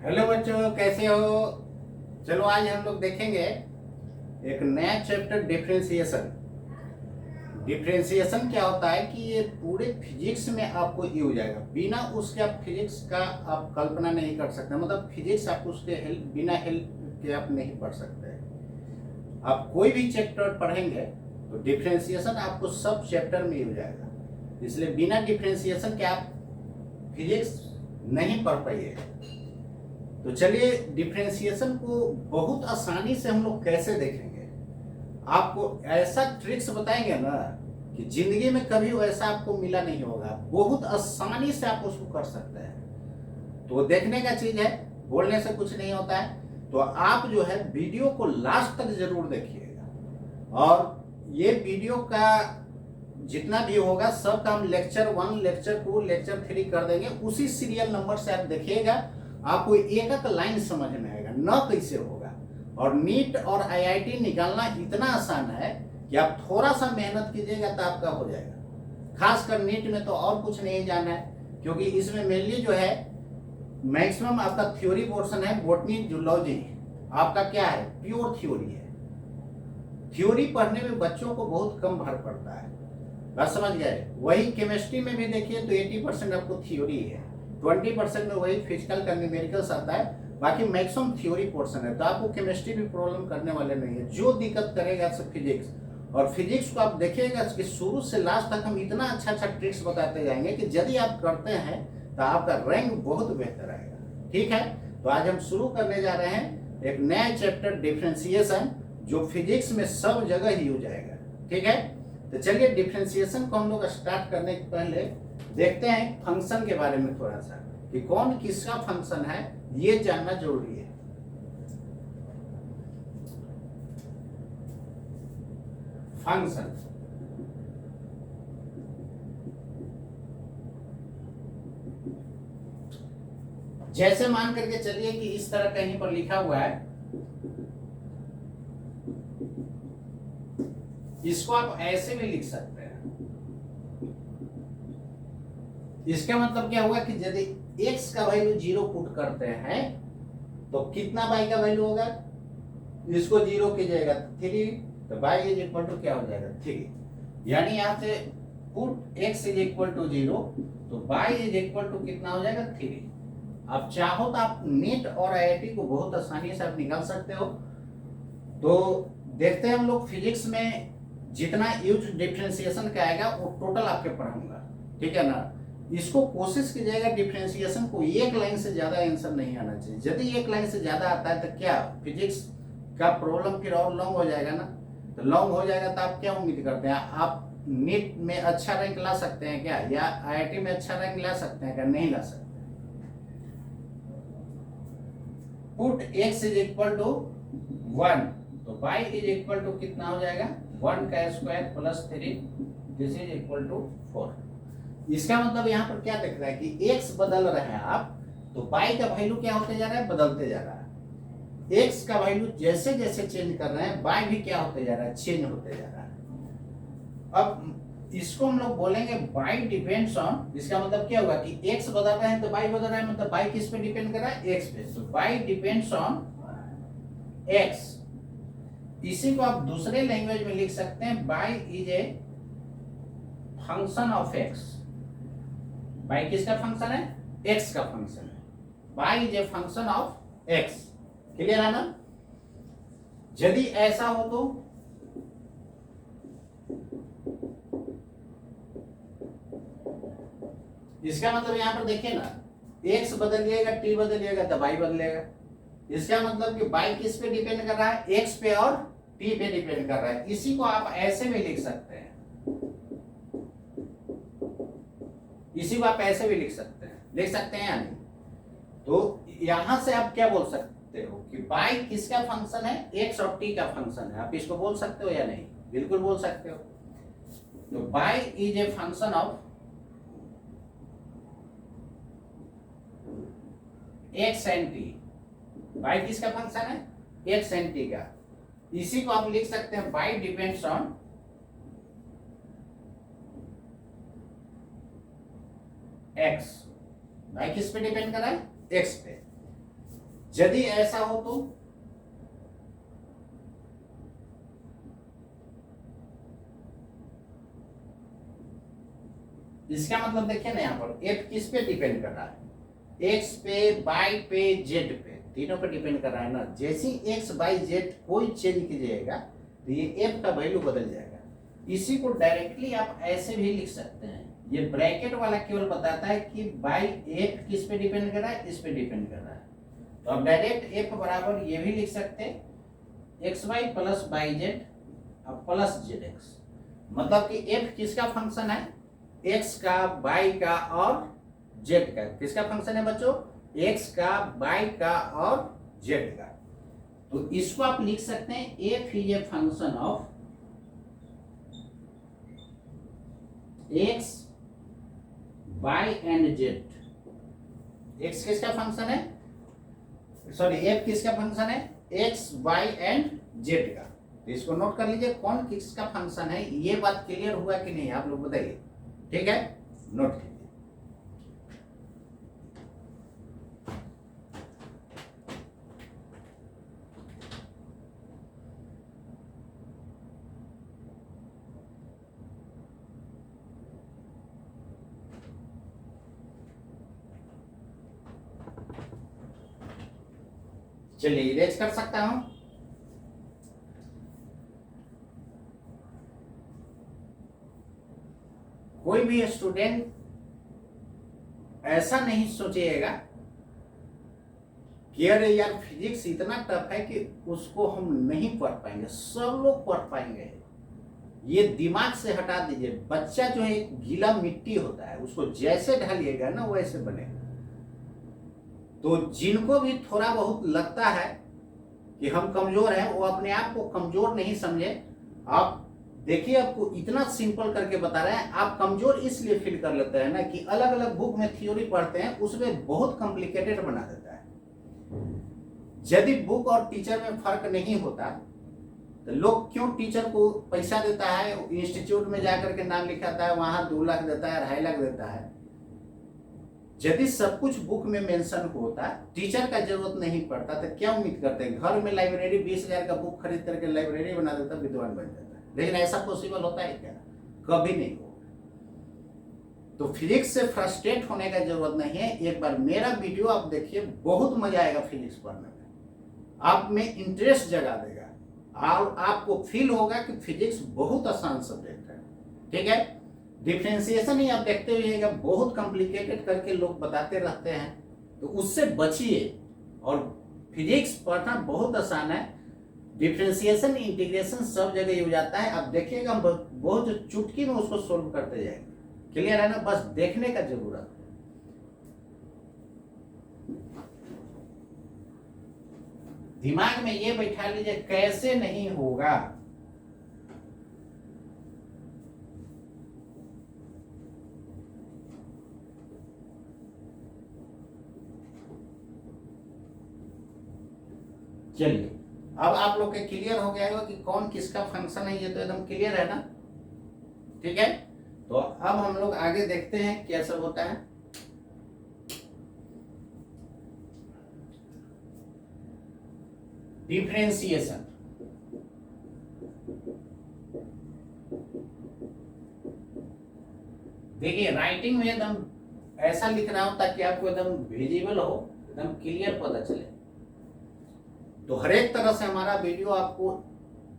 Hello बच्चों, कैसे हो। चलो आज हम लोग देखेंगे एक नया चैप्टर डिफरेंशिएशन। डिफरेंशिएशन क्या होता है कि ये पूरे फिजिक्स में आपको यूज आएगा। बिना उसके आप फिजिक्स का आप कल्पना नहीं कर सकते। मतलब फिजिक्स आप उसके बिना हेल्प के आप नहीं पढ़ सकते। आप कोई भी चैप्टर पढ़ेंगे तो डिफरेंशिएशन आपको सब चैप्टर में यूज आएगा। इसलिए बिना डिफरेंशिएशन के आप फिजिक्स नहीं पढ़ पाइएगा। तो चलिए डिफरेंशिएशन को बहुत आसानी से हम लोग कैसे देखेंगे। आपको ऐसा ट्रिक्स बताएंगे ना कि जिंदगी में कभी वैसा आपको मिला नहीं होगा। बहुत आसानी से आप उसको कर सकते हैं। तो देखने का चीज है, बोलने से कुछ नहीं होता है। तो आप जो है वीडियो को लास्ट तक जरूर देखिएगा। और ये वीडियो का जितना भी होगा सब का हम लेक्चर 1, लेक्चर 2, लेक्चर 3 कर देंगे। उसी सीरियल नंबर से आप देखिएगा, आपको एक एक लाइन समझ में आएगा न कैसे होगा। और नीट और आईआईटी निकालना इतना आसान है कि आप थोड़ा सा मेहनत कीजिएगा तो आपका हो जाएगा। खासकर नीट में तो और कुछ नहीं जाना है, क्योंकि इसमें मेनली जो है मैक्सिमम आपका थ्योरी पोर्शन है। बॉटनी, जूलॉजी आपका क्या है, प्योर थ्योरी है। थ्योरी पढ़ने में बच्चों को बहुत कम भर पड़ता है, बात समझ गए। वही केमिस्ट्री में भी देखिए तो 80% आपको थ्योरी है, 20% में वही फिजिकल का न्यूमेरिकल्स आता है। बाकी मैक्सिमम थ्योरी पोर्शन है। तो आपको केमिस्ट्री भी प्रॉब्लम करने वाले नहीं है। जो दिक्कत करेगा सिर्फ फिजिक्स। और फिजिक्स को आप देखिएगा कि शुरू से लास्ट तक हम इतना अच्छा अच्छा ट्रिक्स बताते जाएंगे कि यदि आप करते हैं तो आपका रैंक बहुत बेहतर आएगा। ठीक है, तो आज हम शुरू करने जा रहे हैं एक नया चैप्टर डिफरेंशिएशन, जो फिजिक्स में सब जगह यूज आएगा। ठीक है, तो चलिए डिफरेंशिएशन को हम लोग स्टार्ट करने के पहले देखते हैं फंक्शन के बारे में थोड़ा सा, कि कौन किसका फंक्शन है ये जानना जरूरी है। फंक्शन जैसे मान करके चलिए कि इस तरह कहीं पर लिखा हुआ है, इसको आप ऐसे भी लिख सकते हैं। इसका मतलब क्या होगा कि यदि x का वैल्यू 0 पुट करते हैं तो कितना y का वैल्यू होगा, इसको 0 कीजिएगा 3, तो y इज इक्वल टू क्या हो जाएगा 3। यानी यहां से put x is equal to 0 तो y इज इक्वल टू कितना हो जाएगा 3। आप चाहो तो आप नीट और आईआईटी को बहुत आसानी से आप निकाल सकते हो। तो देखते हैं हम लोग फिजिक्स में जितना यूज डिफरेंशिएशन का आएगा वो टोटल आपके पढ़ाऊंगा। ठीक है ना। इसको कोशिश कीजिएगा डिफरेंशिएशन को एक लाइन से ज्यादा आंसर नहीं आना चाहिए। यदि एक लाइन से ज्यादा आता है तो क्या फिजिक्स का प्रॉब्लम फिर और लॉन्ग हो जाएगा ना। तो लॉन्ग हो जाएगा तो आप क्या उम्मीद करते हैं, आप नीट में अच्छा रैंक ला सकते हैं क्या, या आईआईटी में अच्छा रैंक ला सकते हैं क्या, नहीं ला सकते। Put x is equal to 1 तो y इज इक्वल टू कितना हो जाएगा 1 का square plus 3, this is equal to 4। इसका मतलब यहाँ पर क्या दिख रहा है कि x बदल रहे हैं आप, तो y का वैल्यू क्या होते जा रहा है, बदलते जा रहा है। x का वैल्यू जैसे जैसे चेंज कर रहे हैं y भी क्या होते जा रहा है, चेंज होते जा रहा है। अब इसको हम लोग बोलेंगे y डिपेंड्स ऑन। इसका मतलब क्या होगा कि x बदल रहे हैं तो y बदल रहा है, मतलब y किस पे डिपेंड कर रहा है, x पे। तो y डिपेंड्स ऑन x। इसी को आप दूसरे लैंग्वेज में लिख सकते हैं y is a function of x। y किसका फंक्शन है, x का फंक्शन है। y is a function of x। Clear है ना। यदि ऐसा हो तो इसका मतलब यहां पर देखिए ना, x बदलिएगा t बदलिएगा तो y बदलेगा। इसका मतलब कि y किस पे डिपेंड कर रहा है, x पे और t पे डिपेंड कर रहा है। इसी को आप ऐसे भी लिख सकते हैं, इसी को आप ऐसे भी लिख सकते हैं या नहीं। तो यहां से आप क्या बोल सकते हो कि y किसका फंक्शन है, x और t का फंक्शन है। आप इसको बोल सकते हो या नहीं, बिल्कुल बोल सकते हो। तो y is a function of x and t। y किसका फंक्शन है, x एंड t का। इसी को आप लिख सकते हैं y depends on x। y किस पे डिपेंड कर रहा है, x पे। यदि ऐसा हो तो इसका मतलब देखिए ना, यहाँ पर एफ किस पे डिपेंड कर रहा है, एक्स पे, वाई पे, जेड पे, तीनों पे डिपेंड कर रहा है ना। जैसे एक्स वाई जेड कोई चेंज कीजिएगा तो ये एफ का वैल्यू बदल जाएगा। इसी को डायरेक्टली आप ऐसे भी लिख सकते हैं, ये ब्रैकेट वाला केवल बताता है कि बाई एफ किस पे डिपेंड कर रहा है, इस पे डिपेंड कर रहा है। तो आप डायरेक्ट एफ बराबर ये भी लिख सकते हैं, x y plus y z plus z x. मतलब कि एफ किसका फंक्शन है, एक्स का, वाई का और जेड का। किसका फंक्शन है बच्चों, एक्स का, वाई का और जेड का। तो इसको आप लिख सकते हैं f is a function of x, y and z. X किसका फंक्शन है, सॉरी एफ किसका फंक्शन है, एक्स, वाई एंड जेड का। तो इसको नोट कर लीजिए कौन किसका फंक्शन है। ये बात क्लियर हुआ कि नहीं आप लोग बताइए, ठीक है, नोट कीजिए। चलिए इरेज कर सकता हूं। कोई भी स्टूडेंट ऐसा नहीं सोचिएगा कि अरे यार फिजिक्स इतना टफ है कि उसको हम नहीं पढ़ पाएंगे। सब लोग पढ़ पाएंगे, ये दिमाग से हटा दीजिए। बच्चा जो है गीला मिट्टी होता है, उसको जैसे ढालिएगा ना वैसे बनेगा। तो जिनको भी थोड़ा बहुत लगता है कि हम कमजोर हैं, वो अपने आप को कमजोर नहीं समझे। आप देखिए, आपको इतना सिंपल करके बता रहे हैं। आप कमजोर इसलिए फील कर लेते हैं ना कि अलग अलग बुक में थ्योरी पढ़ते हैं, उसमें बहुत कॉम्प्लिकेटेड बना देता है। यदि बुक और टीचर में फर्क नहीं होता तो लोग क्यों टीचर को पैसा देता है, इंस्टीट्यूट में जाकर के नाम लिखाता है, वहां 2 लाख देता है, 2.5 लाख देता है। यदि सब कुछ बुक में मेंशन होता, टीचर का जरूरत नहीं पड़ता, तो क्या उम्मीद करते हैं घर में लाइब्रेरी 20,000 का बुक खरीद करके लाइब्रेरी बना देता, विद्वान बन जाता। लेकिन ऐसा पॉसिबल होता है क्या, कभी नहीं होगा। तो फिजिक्स से फ्रस्ट्रेट होने का जरूरत नहीं है। एक बार मेरा वीडियो आप देखिए, बहुत मजा आएगा फिजिक्स पढ़ने में, आप में इंटरेस्ट जगा देगा और आपको फील होगा कि फिजिक्स बहुत आसान सब्जेक्ट है। ठीक है, डिफरेंशिएशन ही आप देखते हुए बहुत कॉम्प्लिकेटेड करके लोग बताते रहते हैं, तो उससे बचिए। और फिजिक्स पढ़ना बहुत आसान है। डिफरेंशिएशन, इंटीग्रेशन सब जगह यूज आता है। आप देखिएगा बहुत चुटकी में उसको सोल्व करते जाएंगे। क्लियर है ना, बस देखने का जरूरत है। दिमाग में ये बैठा लीजिए, कैसे नहीं होगा। चलिए, अब आप लोग के क्लियर हो गया होगा कि कौन किसका फंक्शन है। ये तो एकदम क्लियर है ना, ठीक है। तो अब हम लोग आगे देखते हैं क्या सब होता है। डिफरेंशिएशन, देखिए राइटिंग में एकदम ऐसा लिख रहा हूं ताकि आपको एकदम विजिबल हो, एकदम क्लियर पता चले। तो हर एक तरह से हमारा वीडियो आपको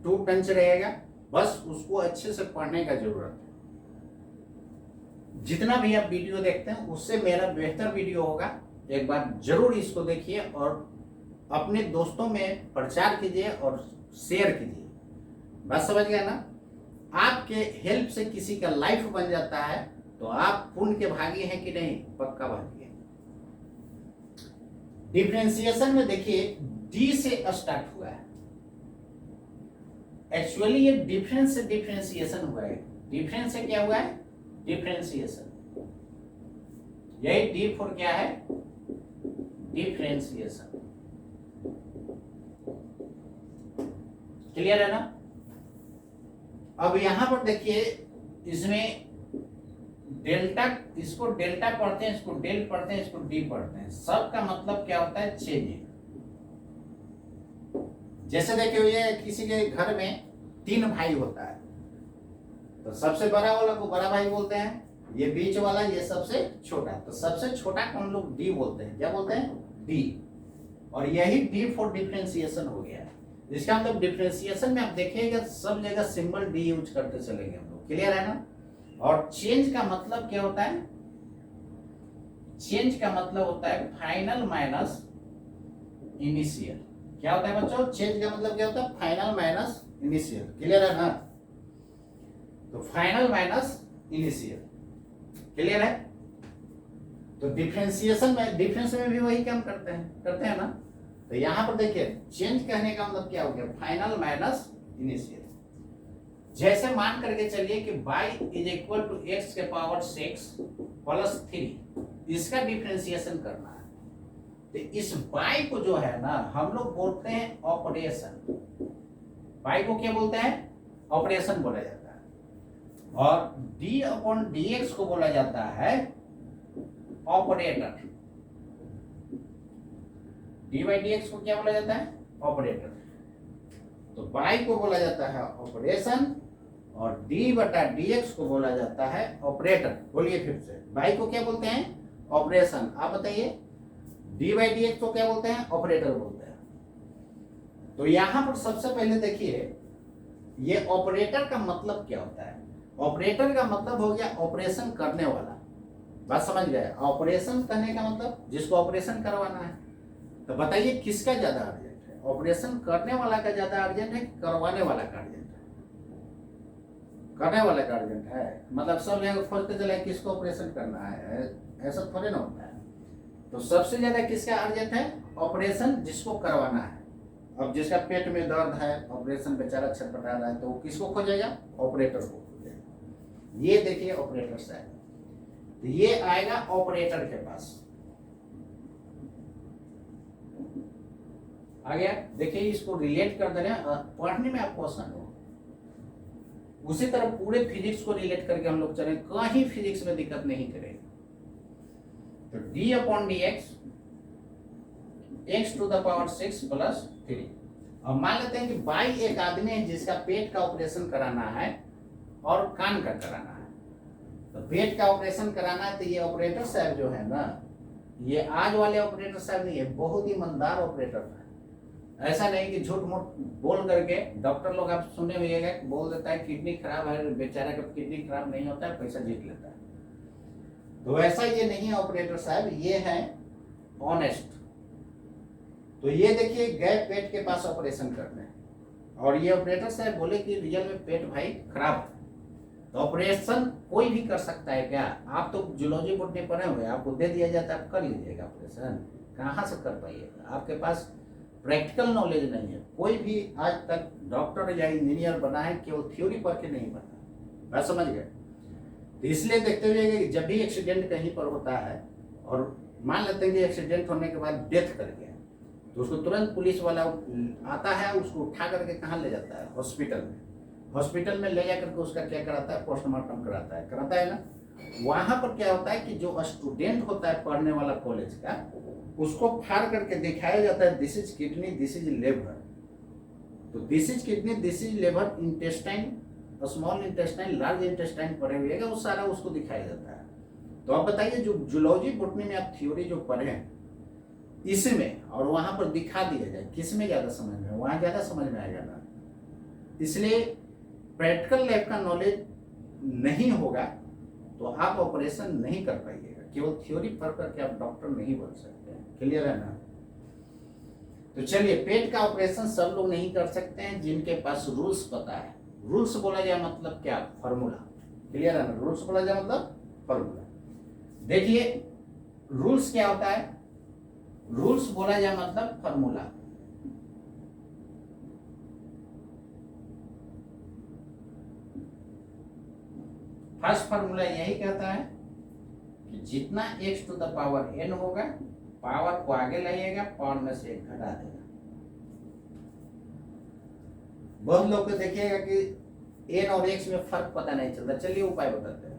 2 टंच रहेगा, बस उसको अच्छे से पढ़ने का जरूरत है। जितना भी आप वीडियो देखते हैं उससे मेरा बेहतर वीडियो होगा। एक बार जरूर इसको देखिए और अपने दोस्तों में प्रचार कीजिए और शेयर कीजिए। बात समझ गया ना। आपके हेल्प से किसी का लाइफ बन जाता है तो आप पुण्य के भागी हैं कि नहीं, पक्का भागी है। डिफरेंशिएशन में देखिए डी से स्टार्ट हुआ है। एक्चुअली ये डिफरेंस से डिफरेंशिएशन हुआ है। डिफरेंस से क्या हुआ है, डिफरेंशिएशन। यही डी फॉर क्या है, डिफरेंशिएशन। क्लियर है ना। अब यहां पर देखिए, इसमें डेल्टा, इसको डेल्टा पढ़ते हैं, इसको डेल पढ़ते हैं, इसको डी पढ़ते हैं। सब का मतलब क्या होता है, चेंजिंग। जैसे देखिए ये किसी के घर में 3 भाई होता है, तो सबसे बड़ा वाला को बड़ा भाई बोलते हैं, ये बीच वाला ये सबसे छोटा, तो सबसे छोटा को हम लोग डी बोलते हैं। क्या बोलते हैं? डी। और यही डी फॉर डिफरेंशिएशन हो गया है। जिसका मतलब डिफरेंशिएशन में आप देखिएगा सब जगह सिंबल डी यूज करते चलेंगे हम लोग। क्लियर है ना? और चेंज का मतलब क्या होता है? चेंज का मतलब होता है फाइनल माइनस इनिशियल। क्या होता है बच्चों? चेंज का मतलब क्या होता है? Final minus initial. क्लियर है ना? तो फाइनल माइनस इनिशियल। क्लियर है? तो डिफरेंशिएशन में, डिफरेंस में भी वही काम करते हैं ना? तो यहां पर देखिए चेंज कहने का मतलब क्या हो गया? Final minus initial. जैसे मान करके चलिए कि y is equal to x के पावर 6 प्लस 3, इसका डिफरेंशिएशन करना है। तो इस y को जो है ना हम लोग बोलते हैं ऑपरेशन। y को क्या बोलते हैं? ऑपरेशन बोला जाता है। और d अपॉन dx को बोला जाता है operator. D by d x को क्या बोला जाता है? ऑपरेटर। तो y को बोला जाता है ऑपरेशन और d बटा dx को बोला जाता है ऑपरेटर। बोलिए फिर से, y को क्या बोलते हैं? ऑपरेशन। आप बताइए, d बाई डी एक्स को क्या बोलते हैं? ऑपरेटर बोलते हैं। तो यहां पर सबसे पहले देखिए ये ऑपरेटर का मतलब क्या होता है? ऑपरेटर का मतलब हो गया ऑपरेशन करने वाला। बात समझ गए? ऑपरेशन करने का मतलब जिसको ऑपरेशन करवाना है। तो बताइए किसका ज्यादा अर्जेंट है? ऑपरेशन करने वाला का ज्यादा अर्जेंट है कि करवाने वाला का अर्जेंट है? करने वाला का अर्जेंट है। मतलब सब जगह खोजते चले किसको ऑपरेशन करना है, ऐसा थोड़े ना होता है। तो सबसे ज्यादा किसका अर्जेंट है? ऑपरेशन जिसको करवाना है। अब जिसका पेट में दर्द है, ऑपरेशन बेचारा छटपटा रहा है, तो वो किसको खोजेगा? ऑपरेटर को खोजेगा। ये देखिए ऑपरेटर साइड, तो ये आएगा ऑपरेटर के पास। आ गया? देखिए इसको रिलेट कर दे रहे हैं, पढ़ने में आपको आसान हो। उसी तरह पूरे फिजिक्स को रिलेट करके हम लोग चले, कहीं फिजिक्स में दिक्कत नहीं करेंगे। तो d upon d x, x to the power 6 plus 3। अब मान लेते हैं कि बाई एक आदमी है जिसका पेट का ऑपरेशन कराना है और कान का कराना है। तो पेट का ऑपरेशन कराना है, तो ये ऑपरेटर साहब जो है ना, ये आज वाले ऑपरेटर साहब नहीं है, बहुत ईमानदार ऑपरेटर है। ऐसा नहीं कि झूठ मूठ बोल करके डॉक्टर लोग आप सुने होइएगा बोल देता है किडनी खराब है, बेचारा का किडनी खराब नहीं होता है, पैसा जीत लेता है। तो ऐसा ये नहीं है ऑपरेटर साहब, ये है ऑनेस्ट। तो ये देखिए गए पेट के पास ऑपरेशन करने, और ये ऑपरेटर साहब बोले कि रियल में पेट भाई खराब है। तो ऑपरेशन कोई भी कर सकता है क्या? आप तो जूलॉजी बोर्ड में पढ़े हुए, आपको दे दिया जाता है, आप कर लीजिएगा ऑपरेशन। कहाँ से कर पाइएगा? आपके पास प्रैक्टिकल नॉलेज नहीं है। कोई भी आज तक डॉक्टर या इंजीनियर बना है केवल थ्योरी पढ़ के नहीं बना। बात समझ गए? तो इसलिए देखते हुए कि जब भी एक्सीडेंट कहीं पर होता है और मान लेते हैं कि एक्सीडेंट होने के बाद डेथ कर गया, तो उसको तुरंत पुलिस वाला आता है, उसको उठा करके कहाँ ले जाता है? हॉस्पिटल में। हॉस्पिटल में ले जा करके उसका क्या कराता है? पोस्टमार्टम कराता है ना। वहां पर क्या होता है कि जो स्टूडेंट होता है पढ़ने वाला कॉलेज का, उसको फाड़ करके दिखाया जाता है this is kidney, this is liver. तो this is kidney, this is liver, intestine, small intestine, large intestine पढ़े हुए वो सारा उसको दिखाया जाता है। तो आप बताइए जो जूलॉजी बॉटनी में आप थ्योरी जो पढ़े इसमें और वहां पर दिखा दिया जाए, किस में ज्यादा समझ में? वहां ज्यादा समझ में आएगा ना। इसलिए प्रैक्टिकल लाइफ का नॉलेज नहीं होगा तो आप ऑपरेशन नहीं कर पाइएगा। केवल थ्योरी पढ़ करके आप डॉक्टर नहीं बन सकते हैं। क्लियर है ना? तो चलिए, पेट का ऑपरेशन सब लोग नहीं कर सकते हैं जिनके पास रूल्स पता है। रूल्स बोला जाए मतलब क्या? फॉर्मूला। क्लियर है ना? रूल्स बोला जाए मतलब फॉर्मूला। देखिए रूल्स क्या होता है? रूल्स बोला जाए मतलब फॉर्मूला। फर्स्ट फॉर्मूला यही कहता है कि जितना x to the power n होगा, पावर को आगे लाइएगा, पावर में से 1 घटा देगा। बहुत लोग को देखिएगा कि n और x में फर्क पता नहीं चलता। चलिए उपाय बताते हैं।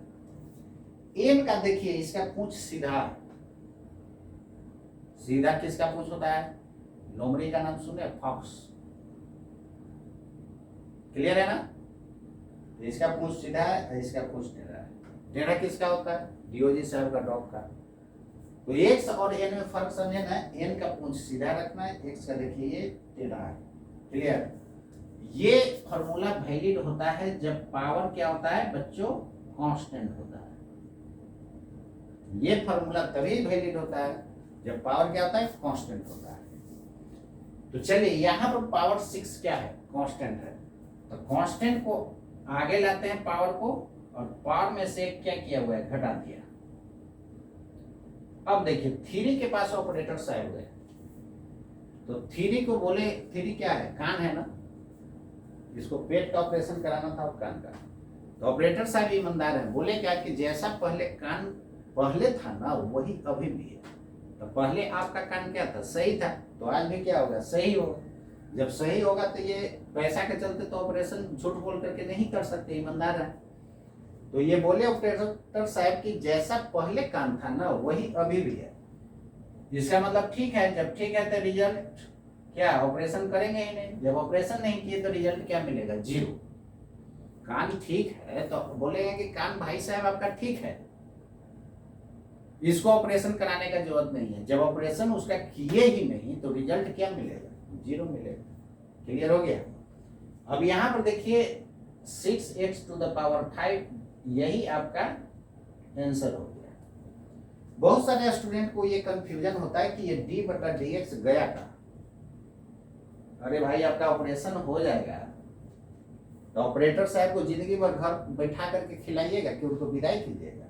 n का देखिए, इसका पूंछ सीधा सीधा किसका पूंछ होता है? लोमड़ी का नाम सुने? फॉक्स। क्लियर है ना? इसका पूंछ सीधा है, इसका पूंछ टेढ़ा है। टेढ़ा किसका होता है? डीओजी साहब का डॉग का। तो एक्स और एन में फर्क समझे ना, एन का पूंछ सीधा रखना है, एक्स का देखिए ये टेढ़ा है। क्लियर? ये फॉर्मूला वैलिड होता है जब पावर क्या होता है बच्चों? कांस्टेंट होता है। ये फॉर्मूला तभी वैलिड होता है जब पावर क्या होता है? कांस्टेंट होता है। तो चलिए यहां पर पावर 6 क्या है? कांस्टेंट है। तो कांस्टेंट को आगे लाते हैं पावर को, और पावर में से क्या किया हुआ है? घटा दिया। अब देखिए 3 के पास ऑपरेटर्स आए हुए हैं, तो 3 को बोले 3 क्या है? कान है ना, इसको पेट का ऑपरेशन कराना था और कान का। तो ऑपरेटर साहब ईमानदार हैं, बोले क्या कि जैसा पहले कान पहले था ना वही अभी भी है। तो पहले आपका कान क्या था? सही था, तो आज भी क्या होगा? सही होगा। जब सही होगा तो ये पैसा के चलते तो ऑपरेशन झूठ बोल करके नहीं कर सकते, ईमानदार है। तो ये बोले ऑपरेटर साहब कि जैसा पहले कान था ना वही अभी भी है। इसका मतलब ठीक है, जब ठीक है तो रिजल्ट क्या? ऑपरेशन करेंगे ही नहीं। जब ऑपरेशन नहीं किए तो रिजल्ट क्या मिलेगा? 0। कान ठीक है तो बोलेंगे कि कान भाई साहब आपका ठीक है, इसको ऑपरेशन कराने का जरूरत नहीं है। जब ऑपरेशन उसका किए ही नहीं तो रिजल्ट क्या मिलेगा? 0 मिलेगा। क्लियर हो गया? अब यहां पर देखिए 6x⁵ यही आपका आंसर हो गया। बहुत सारे स्टूडेंट को ये कंफ्यूजन होता है कि ये d/dx गया का। अरे भाई आपका ऑपरेशन हो जाएगा तो ऑपरेटर साहब को जिंदगी भर घर बैठा करके खिलाइएगा कि उनको विदाई कीजिएगा?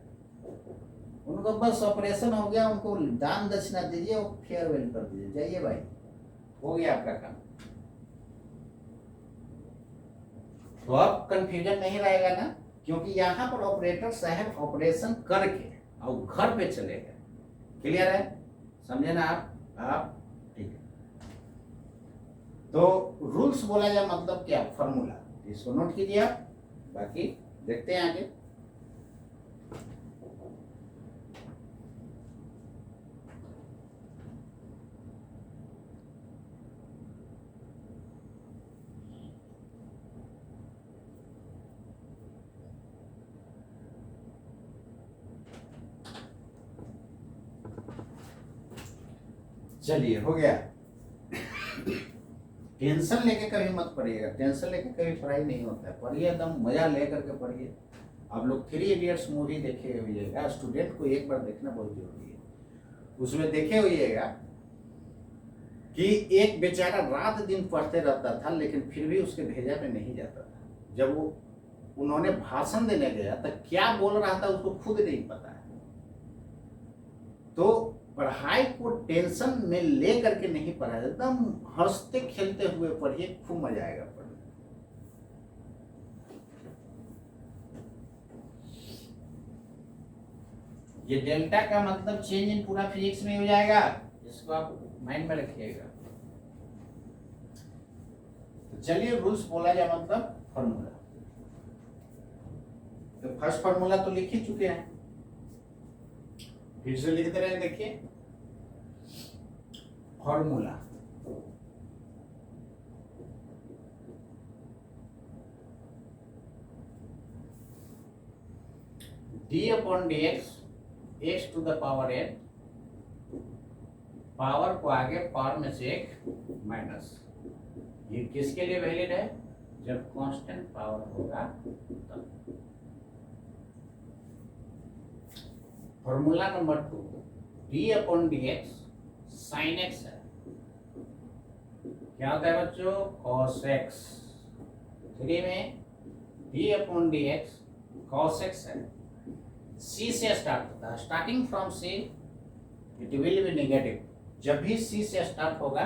उनको बस ऑपरेशन हो गया, उनको दान दक्षिणा दीजिए और फेयरवेल कर दीजिए, जाइए भाई, हो गया आपका काम। तो अब कंफ्यूजन नहीं रहेगा ना, क्योंकि यहाँ पर ऑपरेटर साहब ऑपरेशन करके और घर पे चले गए। क्लियर है? समझे ना आप? ठीक है। तो रूल्स बोला जाए मतलब क्या? फॉर्मूला। इसको नोट कीजिए आप, बाकी देखते हैं आगे। चलिए हो गया। टेंशन लेके कभी मत पढ़िएगा, टेंशन लेके कभी पढ़ाई नहीं होता है। पढ़िए एकदम मजा ले करके पढ़िए। आप लोग 3 इडियट्स मूवी देखे हुईएगा, स्टूडेंट को एक बार देखना बहुत जरूरी है। उसमें देखे हुईएगा कि एक बेचारा रात दिन पढ़ते रहता था लेकिन फिर भी उसके भेजा में नहीं जाता था। जब वो उन्होंने भाषण देने गया तो क्या बोल रहा था उसको खुद नहीं पता है। तो पढ़ाई को टेंशन में ले करके नहीं पढ़ा, एकदम हंसते खेलते हुए पढ़िए, खूब मजा आएगा पढ़ने। ये डेल्टा का मतलब चेंज इन पूरा फिजिक्स में हो जाएगा, इसको आप माइंड में रखिएगा। तो चलिए रूल्स बोला जाए मतलब फॉर्मूला। तो फर्स्ट फॉर्मूला तो लिख ही चुके हैं, फिर से लिखते रहे। देखिए फॉर्मूला d/dx x⁴n, पावर को आगे पावर में से एक माइनस। ये किसके लिए वैलिड है? जब कांस्टेंट पावर होगा तब। Formula number 2 d/dx sin x है। क्या होता है बच्चों? cos x। 3 में d/dx cos x है। c से स्टार्ट होता है, starting from c it will be negative. जब भी c से स्टार्ट होगा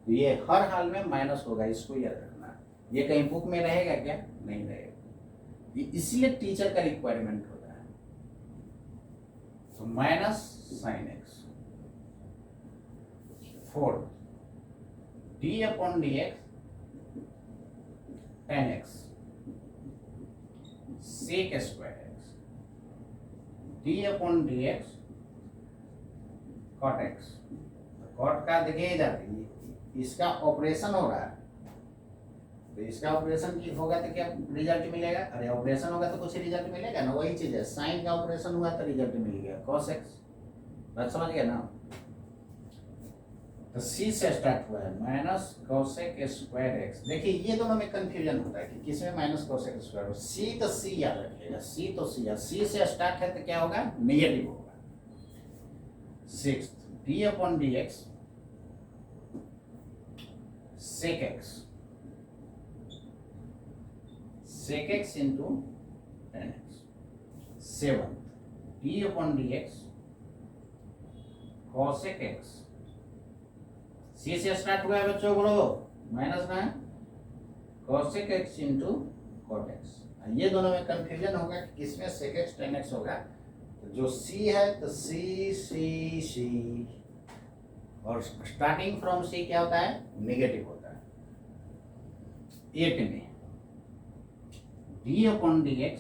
तो ये हर हाल में माइनस होगा, इसको याद रखना। ये कहीं बुक में रहेगा क्या? नहीं रहेगा। इसलिए टीचर का रिक्वायरमेंट होता है। तो minus sine x. 4 d/dx tan x sec² x d/dx cot x। Cot का देखिए इधर इसका ऑपरेशन हो रहा है, तो इसका ऑपरेशन की होगा तो क्या रिजल्ट मिलेगा, अरे ऑपरेशन होगा तो कुछ रिजल्ट मिलेगा ना, वही चीज है, साइन का ऑपरेशन हुआ तो रिजल्ट मिल गया cos x। बात समझ गया ना। तो c से स्टार्ट हुआ है माइनस cosec स्क्वायर x। देखिए ये दोनों में कंफ्यूजन होता है कि किस में माइनस cosec स्क्वायर, c तो c याद रखिएगा, c तो c है, c से स्टार्ट है तो क्या होगा, नेगेटिव होगा। Six d upon dx sec x, sec x into tan x। Seven d upon dx cosec x, c से स्टार्ट हुआ है बच्चों, बोलो माइनस में cosec x into cot x। ये दोनों में कंफ्यूजन होगा कि किसमें sec x tan x होगा। तो जो c है तो c और स्टार्टिंग फ्रॉम c क्या होता है, नेगेटिव होता है। 8 में d upon dx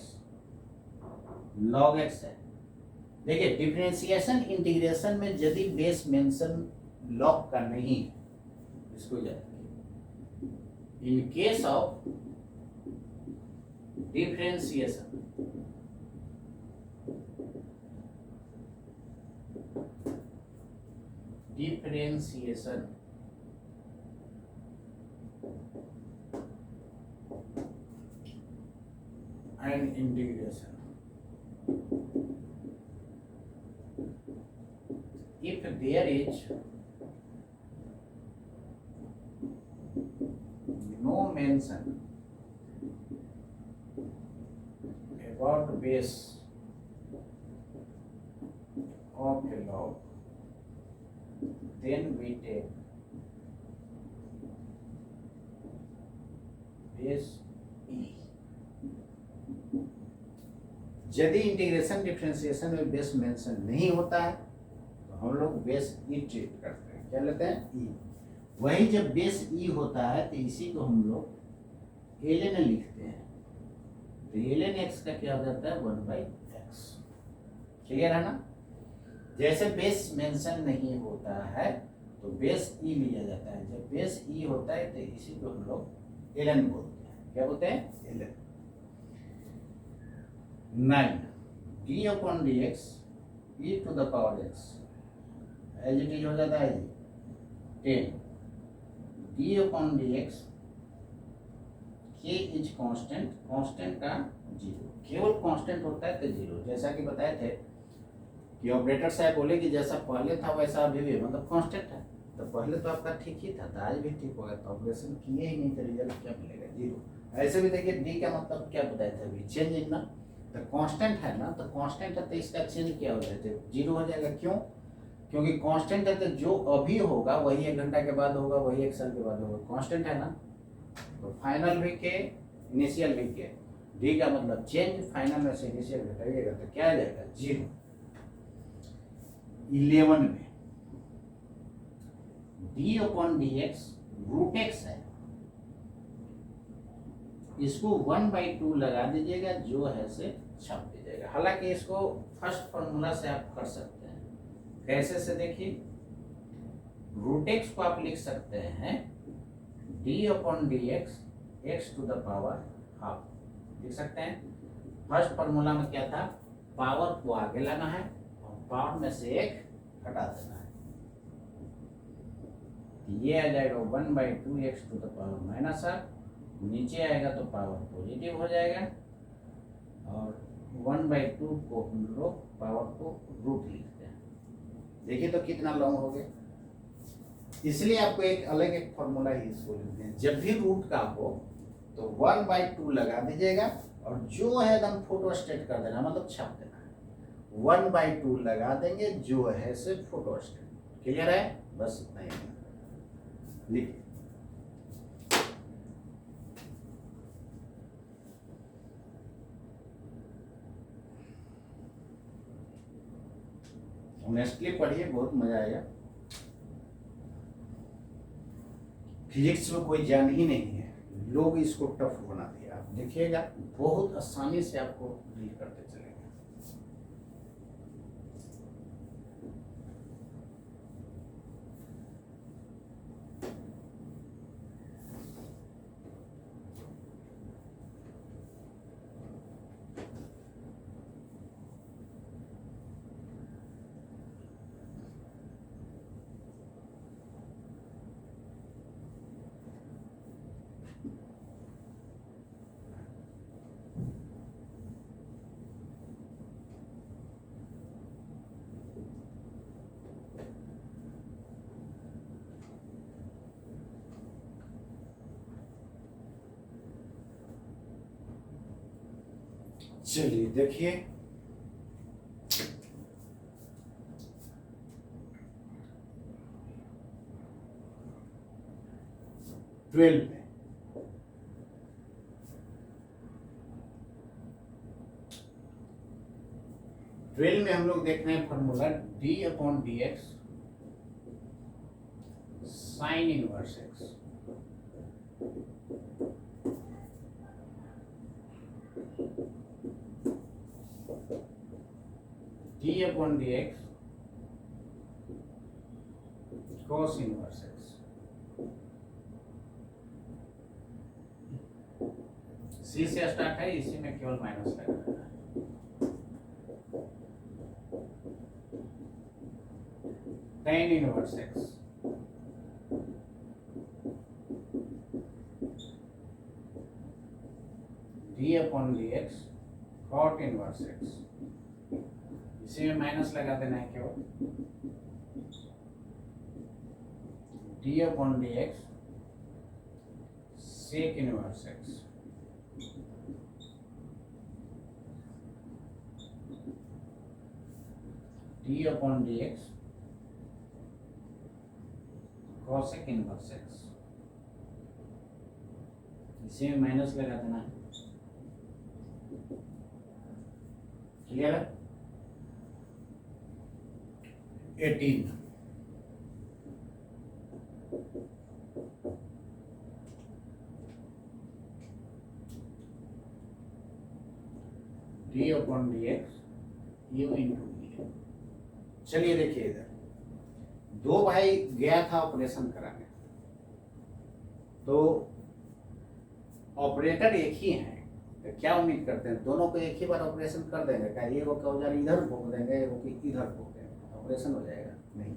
log x है। देखिए डिफरेंशिएशन इंटीग्रेशन में यदि बेस मेंशन लॉग का नहीं है, इसको याद रखिए, in case of differentiation and integration, if there is no mention about base of a log, then we take base e। यदि इंटीग्रेशन डिफरेंशिएशन में बेस मेंशन नहीं होता है तो हम लोग बेस ई ट्रीट करते हैं, क्या लेते हैं, ई। वही जब बेस ई होता है तो इसी को हम लोग ln लिखते हैं, तो ln x का क्या हो जाता है, 1/x। क्लियर है ना। जैसे बेस मेंशन नहीं होता है तो बेस ई लिया जाता है, जब बेस ई होता है तो इसी को हम लोग ln बोलते हैं, क्या बोलते हैं, ln। 9 d upon dx e to the power x as it is हो जाता है 10 d upon dx k is constant, constant का 0, केवल कांस्टेंट होता है तो 0। जैसा कि बताए थे कि ऑपरेटर साहब बोले कि जैसा पहले था वैसा अभी भी, मतलब कांस्टेंट है, तो पहले तो आपका ठीक ही था तो आज भी ठीक होगा, तो ऑपरेशन किए ही नहीं तो रिजल्ट क्या मिलेगा, 0। ऐसे भी देखिए d का मतलब क्या बताया था अभी, चेंज इन ना, तो कांस्टेंट है ना, तो कांस्टेंट है तो इसका चेंज क्या हो जाएगा, 0 हो जाएगा। क्यों, क्योंकि कांस्टेंट है तो जो अभी होगा वही 1 घंटा के बाद होगा, वही 1 साल के बाद होगा, कांस्टेंट है ना। तो फाइनल भी के इनिशियल भी के, डी का मतलब चेंज, फाइनल में से इनिशियल घटाइएगा तो क्या आ जाएगा, 0। 11 में d upon dx root x है, इसको 1/2 लगा दीजिएगा, जो है से छाप दीजिएगा। हालांकि इसको फर्स्ट फॉर्मूला से आप कर सकते हैं, कैसे से देखिए, रूट x को आप लिख सकते हैं d upon dx x to the power half, लिख सकते हैं। फर्स्ट फॉर्मूला में क्या था, पावर को आगे लाना है और पावर में से 1 हटा देना है, ये आ जाएगा 1/2 x to the power minus half, नीचे आएगा तो पावर पॉजिटिव हो जाएगा, और 1/2 को हम लोग पावर को रूट लिखते हैं। देखिए तो कितना लॉन्ग हो गया, इसलिए आपको एक अलग एक फॉर्मूला ही इसको लिखते हैं। जब भी रूट का हो तो 1/2 लगा दीजिएगा और जो है एकदम फोटोस्टेट कर देना, मतलब छाप देना है, 1/2 लगा देंगे, जो है से फोटोस्टेट। क्लियर है, बस इतना ही लिखिए। ऑनेस्टली पढ़िए, बहुत मजा आएगा। फिजिक्स में कोई जान ही नहीं है, लोग इसको टफ बना दिया, आप देखिएगा बहुत आसानी से आपको डील करते चलेंगे। चलिए देखिए, ट्वेल्व में हम लोग देख रहे हैं formula d/dx sine inverse x, d/dx cos inverse x। सी से स्टार्ट है, इसी में केवल माइनस लगा है। tan inverse x d/dx cot inverse x, इसी में माइनस लगा देना है केवल। d/dx sec inverse x, d/dx cosec inverse x, इसी में माइनस लगा देना है। क्लियर है? 18 d/dx u इंटू v। चलिए देखिए, इधर दो भाई गया था ऑपरेशन कराने, तो ऑपरेटर एक ही है, तो क्या उम्मीद करते हैं दोनों को एक ही बार ऑपरेशन कर देंगे? क्या ये वो का औजार इधर भोग देंगे, वो कि इधर भोग देंगे, ऑपरेशन हो जाएगा? नहीं।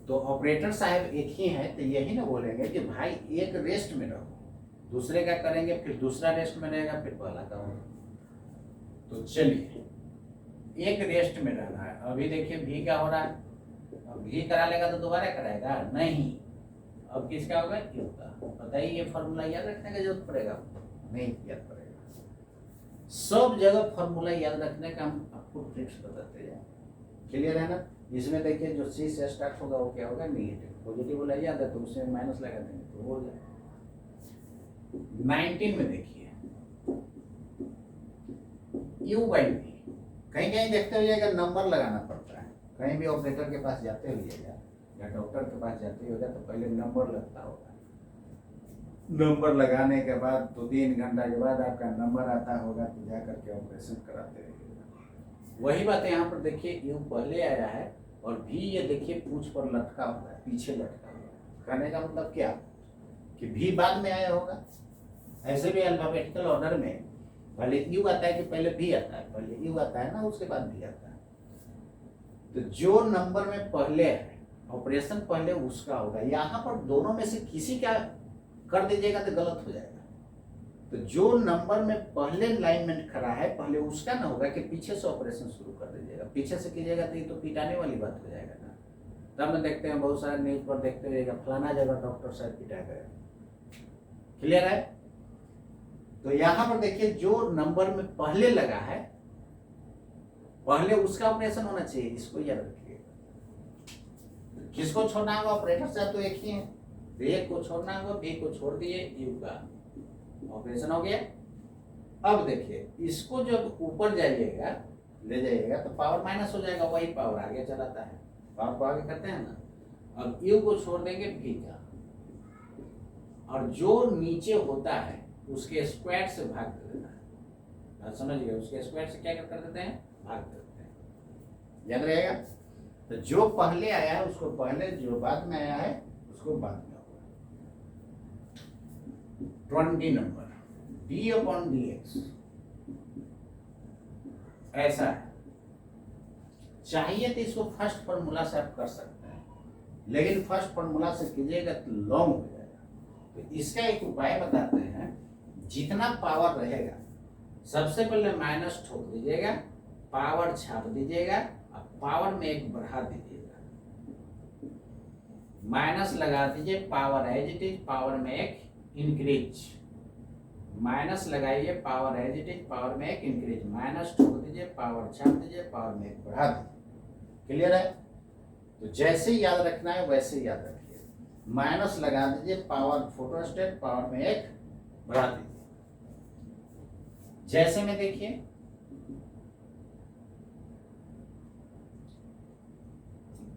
तो ऑपरेटर साहब एक ही है, तो यही ना बोलेंगे कि भाई एक रेस्ट में रहो, दूसरे का करेंगे, फिर दूसरा रेस्ट में रहेगा, फिर पहला का होगा। तो चलिए, एक रेस्ट में रहना है। अभी देखिए भी क्या हो रहा है, अब भी करा लेगा तो दोबारा कराएगा नहीं। अब किसका होगा? यू का। बताइए, ये फॉर्मूला याद रखने की जरूरत पड़ेगा? नहीं याद पड़ेगा। सब जगह फॉर्मूला याद रखने का हम आपको ट्रिक्स बताते हैं। क्लियर है ना? इसमें देखिए, जो सी से स्टार्ट होगा वो क्या होगा? नेगेटिव। पॉजिटिव वाला याद है तो उसमें माइनस लगा देंगे तो हो जाएगा। 19 में देखिए, u बाई v, कहीं कहीं देखते हुए नंबर लगाना पड़ता है। कहीं भी ऑपरेटर के पास जाते हुए या डॉक्टर के पास जाते हुए तो पहले नंबर लगता होगा। नंबर लगाने के बाद 2-3 घंटा के बाद आपका नंबर आता होगा, तो जा करके ऑपरेशन कराते रहिएगा। वही बात है यहाँ पर देखिए, यू पहले आया है और भी ये देखिए पूंछ पर लटका हुआ है, पीछे लटका हुआ है। कहने का मतलब क्या कि भी बाद में आया होगा। ऐसे भी अल्फाबेटिकल ऑर्डर में पहले यू आता है कि पहले भी आता है? पहले यू आता है ना, उसके बाद भी आता है। तो जो नंबर में पहले है, ऑपरेशन पहले उसका होगा। यहाँ पर दोनों में से किसी का कर दीजिएगा तो गलत हो जाएगा। तो जो नंबर में पहले लाइनमेंट खड़ा है, पहले उसका ना होगा कि पीछे से ऑपरेशन शुरू कर दीजिएगा। पीछे से कीजिएगा तो ये तो पिटाने वाली बात हो जाएगा ना। तब में देखते हैं बहुत सारे न्यूज पर देखते हुए फलाना जगह डॉक्टर साहब पिटा गए। क्लियर है? तो यहाँ पर देखिए, जो नंबर में पहले लगा है पहले उसका ऑपरेशन होना चाहिए। इसको याद रखिए। किसको छोड़ना होगा? ऑपरेटर साहब तो एक ही है, तो एक को छोड़ना होगा, बी को छोड़ दिए, यू का ऑपरेशन हो गया। अब देखिए, इसको जब ऊपर जाइएगा, ले जाइएगा तो पावर माइनस हो जाएगा, वही पावर आगे चलाता है, पावर को आगे करते हैं ना। अब यू को छोड़ देंगे भी का, और जो नीचे होता है उसके स्क्वायर से भाग कर देना है। समझिए, उसके स्क्वायर से क्या कर देते हैं? भाग करते हैं। याद रहेगा? तो जो पहले आया है उसको पहले, जो बाद में आया है उसको बाद में होगा। 20 नंबर d/dx ऐसा है। चाहिए तो इसको फर्स्ट फॉर्मूला से आप कर सकते हैं, लेकिन फर्स्ट फॉर्मूला से कीजिएगा तो लॉन्ग हो जाएगा। तो इसका एक उपाय बताते हैं। जितना पावर रहेगा सबसे पहले माइनस ठोक दीजिएगा, पावर छाप दीजिएगा, और पावर में एक बढ़ा दीजिएगा। माइनस लगा दीजिए, power as it is, power में एक इंक्रीज। माइनस लगाइए, power as it is, power में एक इंक्रीज, माइनस छोड़ दीजिए, पावर छाप दीजिए, पावर में एक बढ़ा दीजिए। क्लियर है? तो जैसे याद रखना है वैसे याद रखिए। माइनस लगा दीजिए, पावर फोटोस्टेट, पावर में एक बढ़ा दीजिए। जैसे में देखिए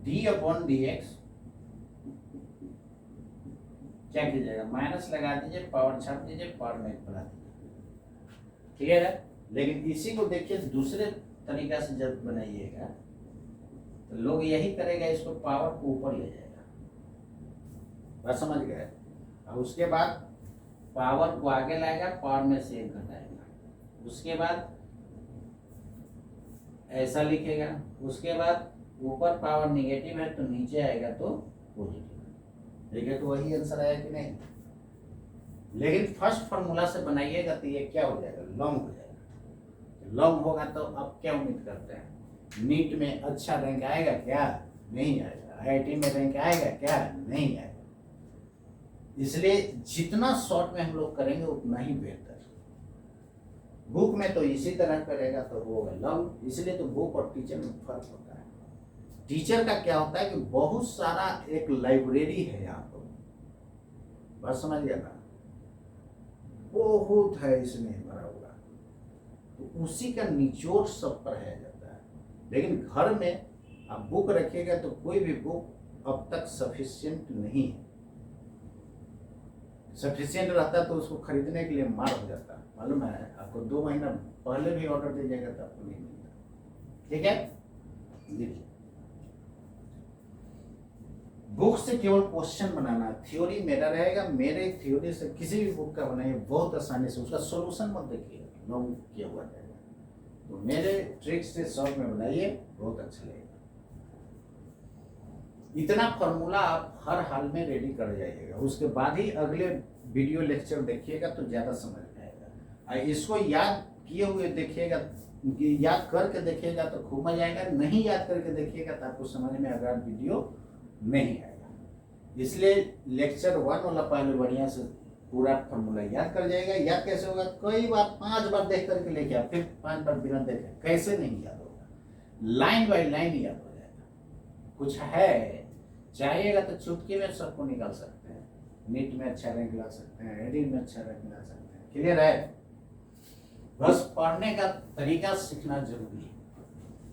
डी अपॉन डी एक्स क्या कीजिएगा, माइनस लगा दीजिए, पावर छाप दीजिए, पावर में एक बढ़ा दीजिए। क्लियर है? लेकिन इसी को देखिए दूसरे तरीका से जब बनाइएगा तो लोग यही करेगा, इसको पावर को ऊपर ले जाएगा। बात समझ गए? और उसके बाद पावर को आगे लाएगा, पावर में से एक घटाएगा, उसके बाद ऐसा लिखेगा, उसके बाद ऊपर पावर निगेटिव है तो नीचे आएगा तो पॉजिटिव। ठीक है, तो वही आंसर आया कि नहीं? लेकिन फर्स्ट फॉर्मूला से बनाइएगा तो ये क्या हो जाएगा, लॉन्ग हो जाएगा। लॉन्ग होगा तो अब क्या उम्मीद करते हैं, नीट में अच्छा रैंक आएगा क्या? नहीं आएगा। आईआईटी में रैंक आएगा क्या? नहीं आएगा। इसलिए जितना शॉर्ट में हम लोग करेंगे उतना ही बेहतर। बुक में तो इसी तरह करेगा तो होगा लॉन्ग। इसलिए तो बुक और टीचर में फर्क होता है। टीचर का क्या होता है कि बहुत सारा एक लाइब्रेरी है यहाँ पर, बात समझ गया ना, बहुत है इसमें भरा हुआ, तो उसी का निचोड़ सब पढ़ाया जाता है। लेकिन घर में आप बुक रखिएगा तो कोई भी बुक अब तक सफिशिएंट नहीं है। सफिशिएंट रहता तो उसको खरीदने के लिए मार हो जाता, मालूम है आपको। 2 महीना पहले भी ऑर्डर दीजिएगा तो आपको नहीं मिलता। ठीक है, देखिए बुक से केवल क्वेश्चन बनाना, थ्योरी मेरा रहेगा, मेरे थ्योरी से किसी भी बुक का बनाइए बहुत आसानी से, उसका सॉल्यूशन मत देखिए लॉन्ग किया हुआ रहेगा। तो मेरे ट्रिक से शॉर्ट में बनाइए, बहुत अच्छा लगेगा। इतना फॉर्मूला आप हर हाल में रेडी कर जाइएगा, उसके बाद ही अगले वीडियो लेक्चर देखिएगा तो ज़्यादा समझ में आएगा। इसको याद किए हुए देखिएगा, याद करके देखिएगा तो खूब मजा आएगा, नहीं याद करके देखिएगा तो आपको समझ में अगर वीडियो नहीं आएगा। इसलिए लेक्चर 1 वाला पहले बढ़िया से पूरा फॉर्मूला याद कर जाएगा। याद कैसे होगा, कई बार 5 बार देख करके लेके आप फिर 5 बार बिना देखे कैसे नहीं याद होगा, लाइन बाय लाइन याद हो जाएगा। कुछ है चाहिएगा तो चुटकी में सबको निकाल सकते हैं, नीट में अच्छा रैंक ला सकते हैं, एडिंग में अच्छा रैंक ला सकते हैं। क्लियर है? बस पढ़ने का तरीका सीखना जरूरी है।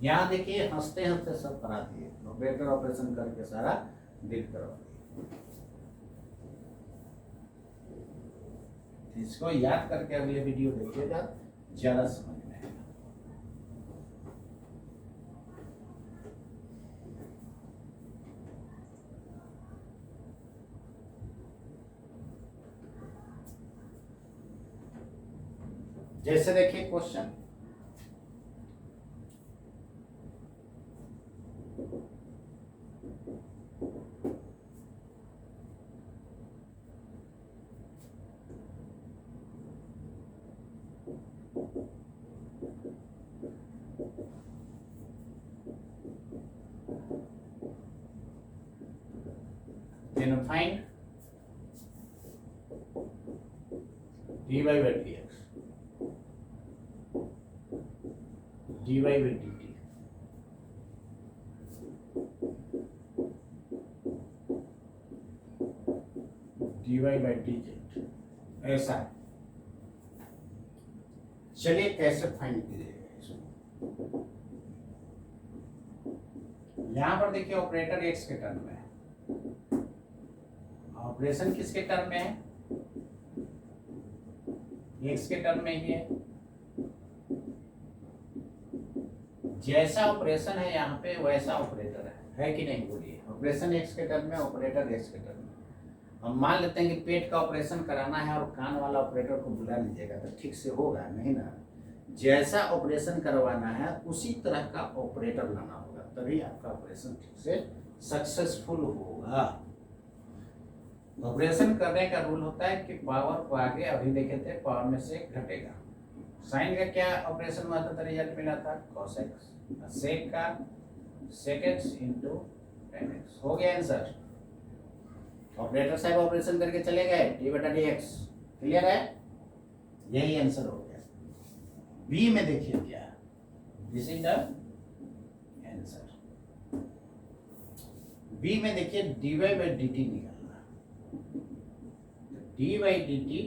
यहाँ देखिए हंसते हंसते सब करा दिए, ऑपरेटर ऑपरेशन करके सारा डील करवा दिए। इसको याद करके अगले वीडियो देखिएगा, ज्यादा समझ में आएगा। जैसे देखिए question, then find dy by dx, dy by dt, dy by dz, ऐसा है। चलिए कैसे फाइंड कीजिएगा इसको। यहां पर देखिए ऑपरेटर एक्स के टर्म में है, ऑपरेशन किसके टर्म में है, एक्स के टर्म में ही है। जैसा ऑपरेशन है यहाँ पे वैसा ऑपरेटर है कि नहीं, बोलिए। ऑपरेशन एक्स के टर्म में, ऑपरेटर एक्स के टर्म में। हम मान लेते हैं कि पेट का ऑपरेशन कराना है और कान वाला ऑपरेटर को बुला लीजिएगा तो ठीक से होगा नहीं ना। जैसा ऑपरेशन करवाना है उसी तरह का ऑपरेटर लाना होगा, तभी आपका ऑपरेशन ठीक से सक्सेसफुल होगा। ऑपरेशन करने का रूल होता है कि पावर को आगे, अभी देखे थे पावर में से घटेगा। साइन का क्या ऑपरेशन हुआ था, रिजल्ट मिला था कॉसेक्स, सेक का सेकेक्स इंटू टेन एक्स, हो गया आंसर। ऑपरेटर साहब ऑपरेशन करके चले गए, डी बटा डी एक्स। क्लियर है? यही आंसर हो गया। बी में देखिए क्या, this is the answer. B में देखिए dy बाई डी टी निकालना, डी बाई डी टी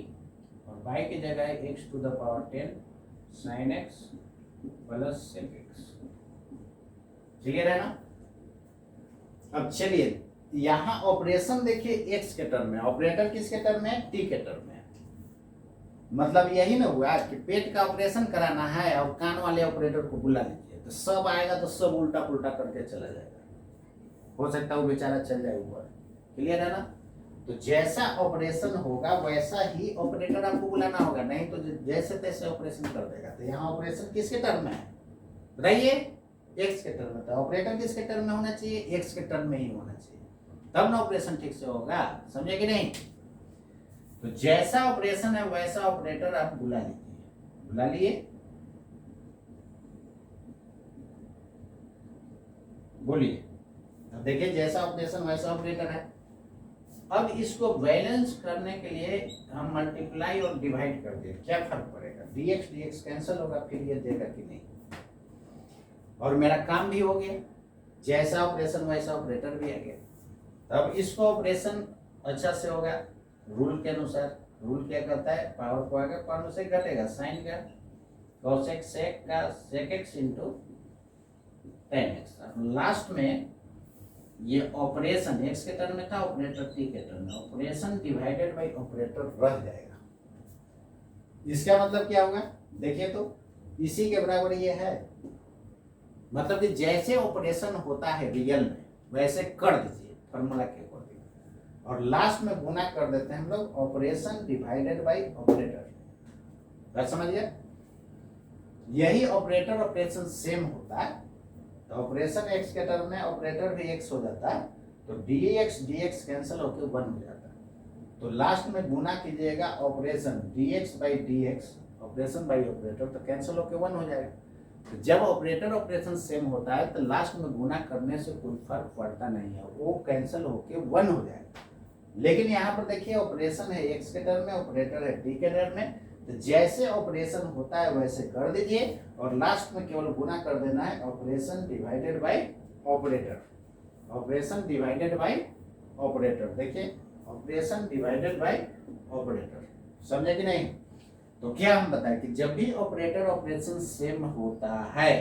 और y की जगह x to the power 10 sin x plus sec x। Clear है ना? अब चलिए यहाँ ऑपरेशन देखिए x के टर्म में, ऑपरेटर किसके टर्म में है? t के टर्म में। मतलब यही ना हुआ कि पेट का ऑपरेशन कराना है और कान वाले ऑपरेटर को बुला लीजिए, तो सब आएगा तो सब उल्टा पुल्टा करके चला जाएगा, हो सकता है वो बेचारा चल जाए ऊपर। क्लियर है ना? तो जैसा ऑपरेशन होगा वैसा ही ऑपरेटर आपको बुलाना होगा, नहीं तो जैसे तैसे ऑपरेशन कर देगा। तो यहाँ ऑपरेशन किसके टर्म में है बताइए? एक्स के टर्म में। तो ऑपरेटर किसके टर्म में होना चाहिए? एक्स के टर्म में ही होना चाहिए, तब ना ऑपरेशन ठीक से होगा। समझे कि नहीं? तो जैसा ऑपरेशन है वैसा ऑपरेटर आप बुला लीजिए, बुला लिए, बोलिए। अब देखिए जैसा ऑपरेशन वैसा ऑपरेटर है। अब इसको बैलेंस करने के लिए हम मल्टीप्लाई और डिवाइड कर दें, क्या फर्क पड़ेगा? dx dx कैंसिल होगा, फिर ये देगा कि नहीं, और मेरा काम भी हो गया। जैसा ऑपरेशन वैसा ऑपरेटर भी आ गया। अब इसको ऑपरेशन अच्छा से होगा रूल के अनुसार। रूल क्या करता है? पावर को आगे पावर से घटेगा, साइन का cosec sec का sec x into tan x। Last में ये ऑपरेशन x के टर्म में था, ऑपरेटर t के टर्म में, ऑपरेशन डिवाइडेड बाय ऑपरेटर रह जाएगा। इसका मतलब क्या होगा? देखिए तो इसी के बराबर ये है। मतलब कि जैसे ऑपरेशन होता है रियल में वैसे कर दीजिए फॉर्मूला के अकॉर्डिंग, और लास्ट में गुना कर देते हैं हम लोग ऑपरेशन डिवाइडेड बाय ऑपरेटर। बात समझ गया? यही ऑपरेटर ऑपरेशन सेम होता है, तो ऑपरेशन x के टर्म में ऑपरेटर भी x हो जाता है, तो dx dx कैंसिल होकर 1 हो जाता है। तो लास्ट में गुना कीजिएगा operation dx by dx, operation by operator, तो कैंसिल होकर 1 हो जाएगा। तो जब ऑपरेटर ऑपरेशन सेम होता है तो लास्ट में गुना करने से कोई फर्क पड़ता नहीं है, वो कैंसिल होकर 1 हो जाएगा। लेकिन यहाँ पर देखिए ऑपरेशन है x के टर्म में, ऑपरेटर है t के टर्म में, तो जैसे ऑपरेशन होता है वैसे कर दीजिए, और लास्ट में केवल गुना कर देना है operation divided by operator, operation divided by operator. देखिए ऑपरेशन डिवाइडेड बाय ऑपरेटर, समझे कि नहीं? तो क्या हम बताएं कि जब भी ऑपरेटर ऑपरेशन सेम होता है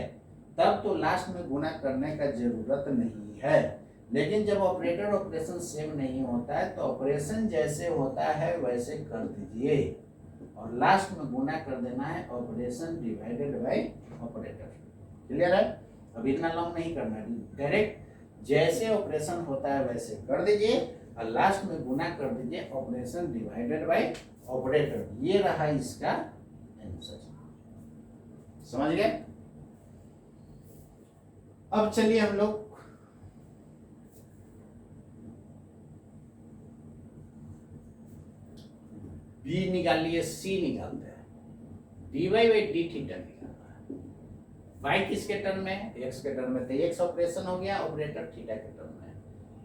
तब तो लास्ट में गुना करने का जरूरत नहीं है, लेकिन जब ऑपरेटर ऑपरेशन सेम नहीं होता है तो ऑपरेशन जैसे होता है वैसे कर दीजिए, और लास्ट में गुना कर देना है operation divided by operator. Clear है? अब इतना लॉन्ग नहीं करना है, डायरेक्ट जैसे ऑपरेशन होता है वैसे कर दीजिए और लास्ट में गुना कर दीजिए ऑपरेशन डिवाइडेड बाय ऑपरेटर। ये रहा इसका आंसर। समझ गए? अब चलिए हम लोग बी निकाल लिए, सी निकालते हैं। dy बाई डी थीटा निकालना है। y किसके टर्म में है? x के टर्म में, तो x ऑपरेशन हो गया, ऑपरेटर थीटा के टर्म में।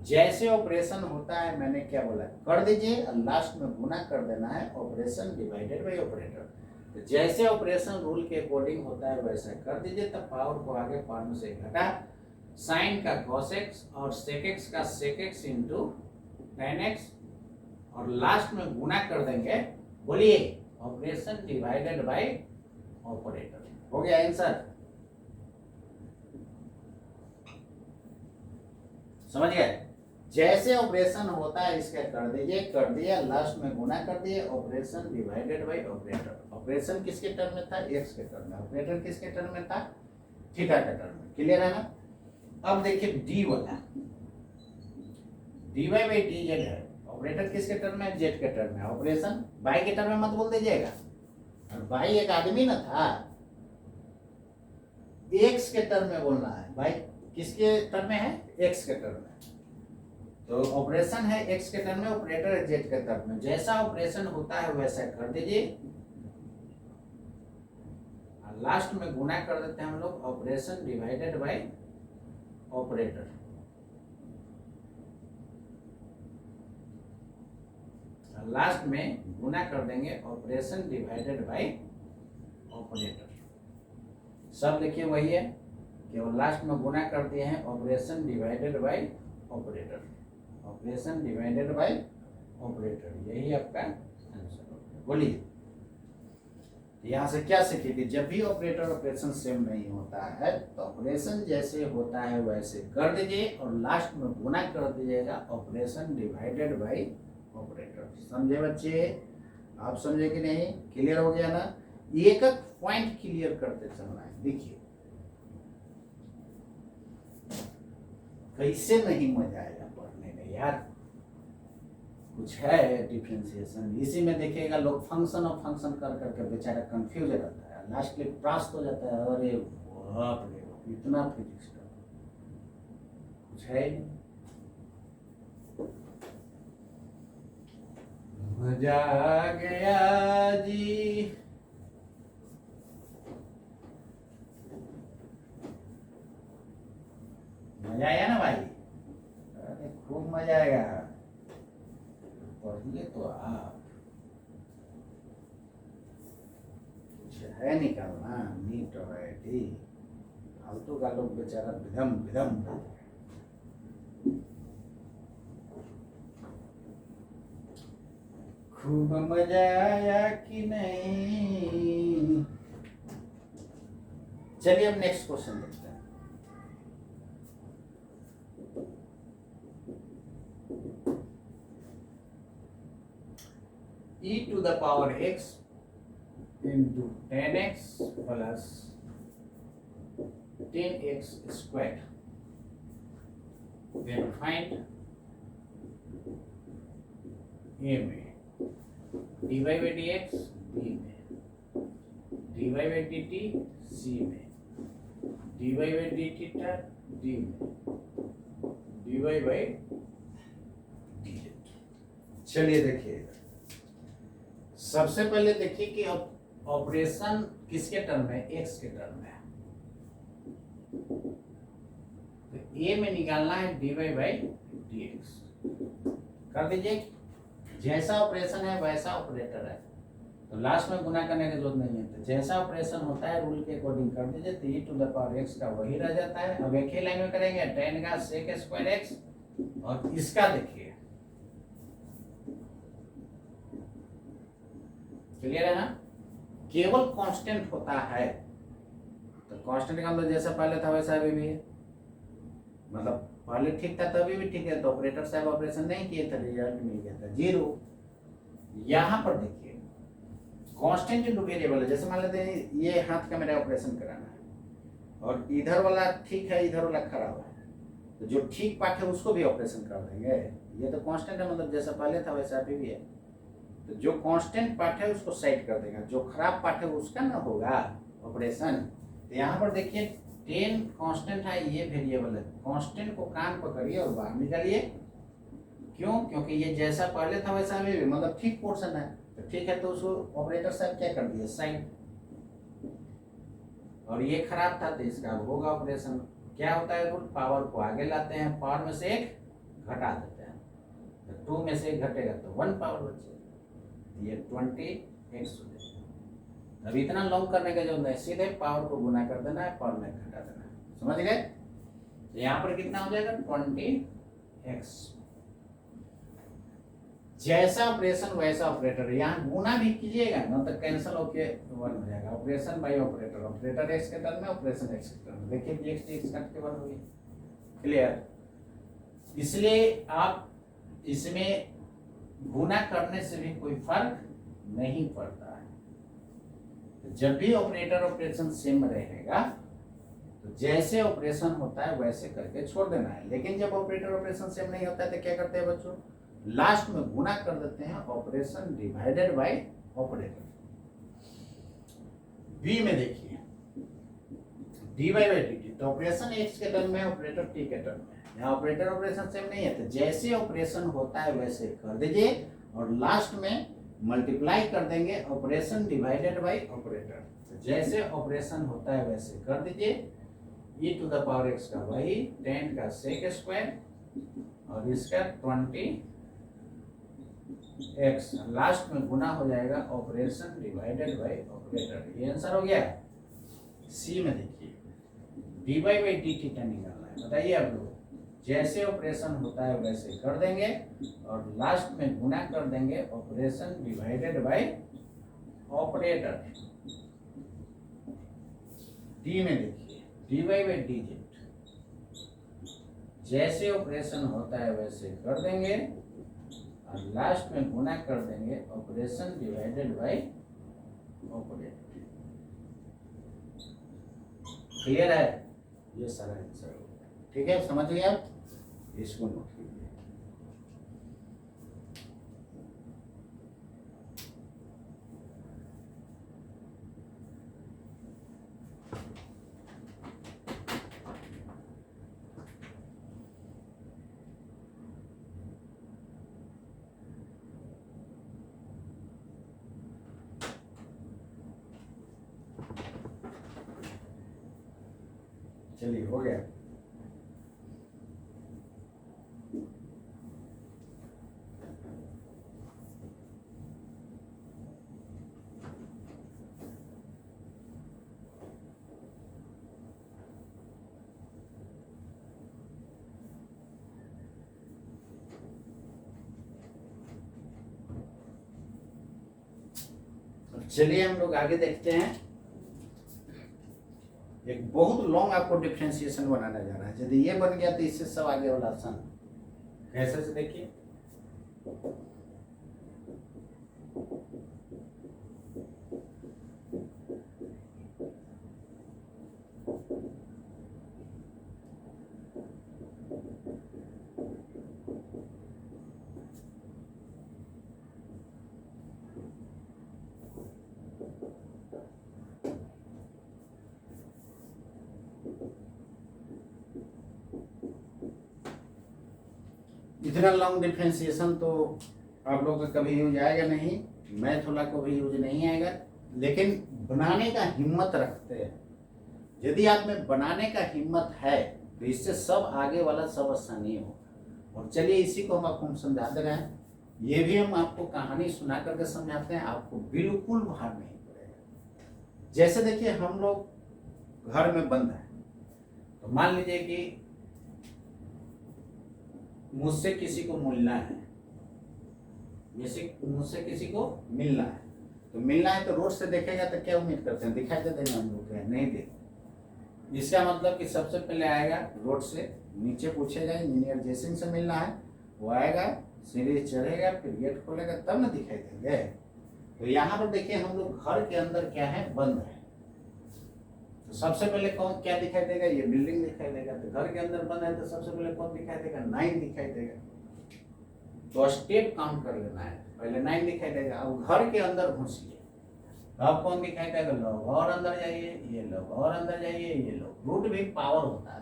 जैसे ऑपरेशन होता है मैंने क्या बोला, कर दीजिए और लास्ट में गुना कर देना है ऑपरेशन डिवाइडेड बाई ऑपरेटर। तो जैसे ऑपरेशन रूल के अकॉर्डिंग होता है वैसा कर दीजिए, तब पावर को आगे पावर से घटा, साइन का cos x और sec x का sec x into tan x, और लास्ट में गुना कर देंगे, बोलिए, ऑपरेशन डिवाइडेड बाय ऑपरेटर। हो गया आंसर? समझ गए? जैसे ऑपरेशन होता है इसका कर दीजिए, कर दिया, लास्ट में गुना कर दिए, operation divided by operator. Operation किसके टर्म में था? एक्स के टर्म में। ऑपरेटर किसके टर्म में था? थीटा के टर्म में। क्लियर है ना? अब देखिए डी वाला, dy बाई डी जेड है, ऑपरेटर किसके टर्म में? जेड के टर्म में। ऑपरेशन बाई के टर्म में मत बोल दीजिएगा, और बाई एक आदमी ना था, एक्स के टर्म में बोलना है। बाई किसके टर्म में है? एक्स के टर्म में। तो ऑपरेशन है एक्स के टर्म में, ऑपरेटर है जेड के टर्म में। जैसा ऑपरेशन होता है वैसा कर दीजिए, लास्ट में गुना कर देते हैं हम लोग operation divided by operator. Last में गुना कर देंगे ऑपरेशन डिवाइडेड बाय ऑपरेटर। सब देखिए वही है, केवल लास्ट में गुना कर दिए हैं operation divided by operator, operation divided by operator, यही आपका आंसर होगा। बोलिए यहाँ से क्या सीखी थी, जब भी ऑपरेटर ऑपरेशन सेम नहीं होता है तो ऑपरेशन जैसे होता है वैसे कर दीजिए और लास्ट में गुना कर दीजिएगा ऑपरेशन डिवाइडेड बाय ऑपरेटर। समझे बच्चे, आप समझे कि नहीं, क्लियर हो गया ना। एक एक पॉइंट क्लियर करते चलना है। देखिए कैसे नहीं मजा आएगा पढ़ने में यार, कुछ है डिफ्रेंसिएशन। इसी में देखिएगा लोग फंक्शन और फंक्शन कर करके बेचारा कंफ्यूज रहता है, लास्ट में त्रास्त हो जाता है, अरे बाप रे इतना फिजिक्स का कुछ है नहीं। मजा आ गया जी, मजा आया ना भाई, अरे खूब मजा आएगा, पढ़िए तो आप, कुछ है निकालना नीट और आईटी, फालतू का लोग बेचारा विधम विधम। खूब मजा आया कि नहीं। चलिए अब नेक्स्ट क्वेश्चन देखते हैं। e to the power x into 10x plus 10x squared, then find a में dy by dx b में dy by dt c में dy by dt d में dy by dz। चलिए देखिए, सबसे पहले देखिए कि ऑपरेशन किसके टर्म है, एक्स के टर्म में, तो ए में निकालना है dy by dx। कर दीजिए, जैसा ऑपरेशन है वैसा ऑपरेटर है तो लास्ट में गुना करने की जरूरत नहीं है, तो जैसा ऑपरेशन होता है रूल के अकॉर्डिंग कर दीजिए, तो e to the power x का वही रह जाता है। अब एक ही लाइन में करेंगे, 10 का sec स्क्वायर x, और इसका देखिए क्लियर है ना, केवल कांस्टेंट होता है तो कांस्टेंट का मतलब जैसा पहले था वैसा अभी भी है, मतलब पहले ठीक था तभी भी ठीक है, तो ऑपरेटर साहब ऑपरेशन नहीं किए थे, रिजल्ट मिल गया था 0। यहाँ पर देखिए कांस्टेंट इनटू वेरिएबल है, जैसे मान लेते हैं ये हाथ का मेरा ऑपरेशन कराना है और इधर वाला ठीक है इधर वाला खराब है, तो जो ठीक पार्ट है उसको भी ऑपरेशन कर देंगे, ये तो कांस्टेंट है, मतलब जैसा पहले था वैसा अभी भी है, तो जो कांस्टेंट पार्ट है उसको साइड कर देगा, जो खराब पार्ट है उसका ना होगा ऑपरेशन। तो यहाँ पर देखिए 10 कांस्टेंट है, ये वेरिएबल है, कांस्टेंट को कान पकड़िए और बाहर निकालिए, क्यों, क्योंकि ये जैसा पहले था वैसा अभी भी, मतलब ठीक पोर्शन है, तो ठीक है तो उसको ऑपरेटर साहब क्या कर दिए साइड, और ये खराब था तो इसका होगा ऑपरेशन। क्या होता है रूल, पावर को आगे लाते हैं, पावर में से एक घटा देते हैं, तो 2 में से एक घटेगा तो 1 पावर बचेगा, ये 20x हो जाएगा। अब इतना लॉन्ग करने का जरूरत नहीं, सीधे पावर को गुना कर देना है, पावर में घटा देना है, समझ गए। तो यहाँ पर कितना हो जाएगा 20x, जैसा ऑपरेशन वैसा ऑपरेटर, यहाँ गुना भी कीजिएगा ना तो कैंसिल होके 1 हो जाएगा, operation by operator, operator x के टर्म में ऑपरेशन x के टर्म में, देखिए dx dx कट के 1 हो गया, क्लियर। इसलिए आप इसमें गुना करने से भी कोई फर्क नहीं पड़ता है, जब भी ऑपरेटर ऑपरेशन सेम रहेगा तो जैसे ऑपरेशन होता है वैसे करके छोड़ देना है, लेकिन जब ऑपरेटर ऑपरेशन सेम नहीं होता है तो क्या करते हैं बच्चों, लास्ट में गुना कर देते हैं operation divided by operator. B में देखिए dy by dt, तो ऑपरेशन x के टर्म में, ऑपरेटर t के टर्म में, यहाँ ऑपरेटर ऑपरेशन सेम नहीं है तो जैसे ऑपरेशन होता है वैसे कर दीजिए और लास्ट में मल्टीप्लाई कर देंगे ऑपरेशन डिवाइडेड बाय ऑपरेटर, तो जैसे ऑपरेशन होता है वैसे कर दीजिए, e to the power x का वही 10 का sec स्क्वायर और इसका 20 एक्स, लास्ट में गुना हो जाएगा ऑपरेशन डिवाइडेड बाय ऑपरेटर। ये आंसर हो गया। सी में देखिए d y by d theta निकालना है। बताइए आप लोग, जैसे ऑपरेशन होता है वैसे कर देंगे और लास्ट में गुना कर देंगे operation divided by operator. D में देखिए d y by d z, जैसे ऑपरेशन होता है वैसे कर देंगे और लास्ट में गुना कर देंगे operation divided by operator. Clear है? ये सारा आंसर होगा। ठीक है, समझ गए आप? इसको नोट कीजिए। चलिए हो गया। चलिए हम लोग आगे देखते हैं। एक बहुत लॉन्ग आपको डिफरेंशिएशन बनाना जा रहा है। यदि ये बन गया तो इससे सब आगे वाला आसान। कैसे से देखिए, इतना लॉन्ग डिफरेंशिएशन तो आप लोग का कभी यूज आएगा नहीं, मैथ वाला को भी यूज नहीं आएगा, लेकिन बनाने का हिम्मत रखते हैं। यदि आप में बनाने का हिम्मत है तो इससे सब आगे वाला सब आसानी होगा। और चलिए इसी को हम आपको समझा दे रहे हैं। ये भी हम आपको कहानी सुना करके समझाते हैं, आपको बिल्कुल भार नहीं पड़ेगा। जैसे देखिए हम लोग घर में बंद है, तो मान लीजिए कि मुझसे किसी को मिलना है, मुझसे किसी को मिलना है, तो मिलना है तो रोड से देखेगा तो क्या उम्मीद करते हैं, दिखाई दे देगा हम लोग? नहीं दे। इसका मतलब कि सबसे पहले आएगा रोड से नीचे, पूछेगा इंजीनियर जयसिंह से मिलना है, वो आएगा, सीढ़ी चढ़ेगा, फिर गेट खोलेगा, तब ना दिखाई देंगे। तो यहाँ पर देखिए हम लोग घर के अंदर क्या है, बंद है। तो सबसे पहले कौन क्या दिखाई देगा? ये बिल्डिंग दिखाई देगा। तो घर के अंदर बंद है तो सबसे पहले कौन दिखाई देगा? 9 दिखाई देगा। तो स्टेप काउंट कर लेना है, पहले 9 दिखाई देगा। अब घर के अंदर घुसिए, अब कौन दिखाई देगा? लोग और अंदर जाइए, ये लोग और अंदर जाइए, ये लोग। रूट भी पावर होता है,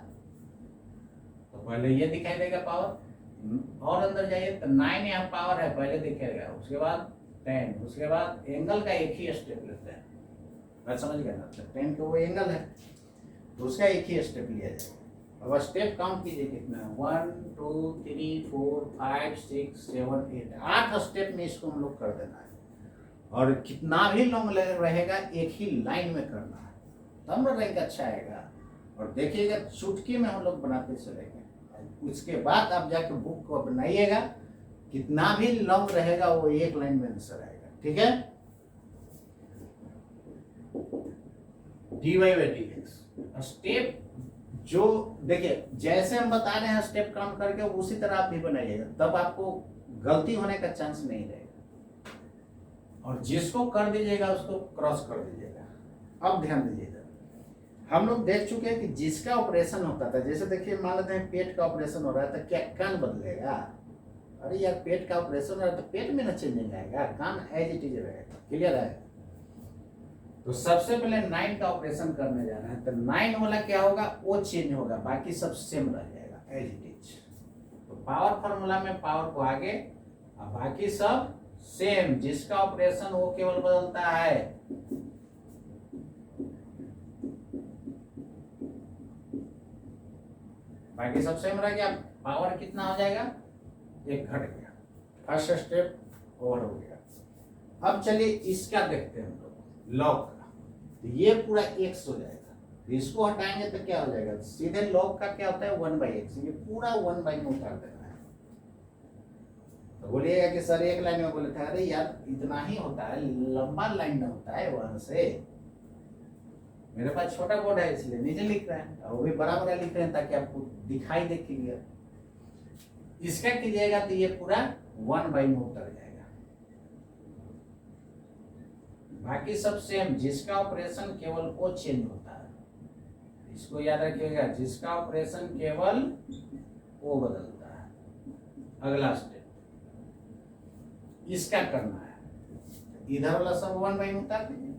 तो पहले ये दिखाई देगा पावर, और अंदर जाइए तो 9 यहाँ पावर है, पहले दिखेगा, उसके बाद 10, उसके बाद एंगल का एक ही स्टेप लेते हैं। बात समझ गए ना? तो 10 का वो एंगल है, तो उसका एक ही स्टेप लिया जाएगा। अब स्टेप काउंट कीजिए कितना है, 1 2 3 4 5 6 7 8, 8 स्टेप में इसको हम लोग कर देना है। और कितना भी लॉन्ग रहेगा एक ही लाइन में करना है, तब रैंक अच्छा आएगा। और देखिएगा चुटकी में हम लोग बनाते चलेंगे। उसके बाद आप जाके बुक को बनाइएगा, कितना भी लॉन्ग रहेगा वो एक लाइन में आंसर आएगा। ठीक है? D y by d x step जो देखिए, जैसे हम बता रहे हैं स्टेप काउंट करके, उसी तरह आप भी बनाइएगा, तब आपको गलती होने का चांस नहीं रहेगा। और जिसको कर दीजिएगा उसको क्रॉस कर दीजिएगा। अब ध्यान दीजिएगा, हम लोग देख चुके हैं कि जिसका ऑपरेशन होता था, जैसे देखिए मान लेते हैं पेट का ऑपरेशन हो रहा है तो क्या कान बदलेगा? अरे यार पेट का ऑपरेशन हो रहा है तो पेट में ना चेंजिंग आएगा, कान एज इट इज रहेगा। क्लियर है? तो सबसे पहले 9 का ऑपरेशन करने जाना है, तो 9 वाला क्या होगा, वो चेंज होगा, बाकी सब सेम रह जाएगा एज इट इज। तो पावर फॉर्मूला में पावर को आगे और बाकी सब सेम, जिसका ऑपरेशन वो केवल बदलता है। बाकी सब सेम रह गया। पावर कितना हो जाएगा? 1 घट गया। फर्स्ट स्टेप ओवर हो गया। अब चलिए इसका देखते हैं हम लोग, लॉग का। तो ये पूरा x हो जाएगा, इसको हटाएंगे तो क्या हो जाएगा, सीधे लॉग का क्या होता है 1/x, ये पूरा 1 में उतार देना है। तो बोलिएगा कि सर एक लाइन में बोले थे, अरे यार इतना ही होता है, लंबा लाइन में होता है वहां से। मेरे पास छोटा बोर्ड है इसलिए नीचे लिख रहे हैं, और वो भी बड़ा बड़ा लिख रहे हैं ताकि आपको दिखाई दे क्लियर। इसका कीजिएगा तो ये पूरा 1 में उतर जाएगा। बाकी सब सेम, जिसका ऑपरेशन केवल वो चेंज होता है, इसको याद रखिएगा, जिसका ऑपरेशन केवल वो बदलता है। अगला स्टेप इसका करना है, इधर वाला सब 1 में उतार दीजिए।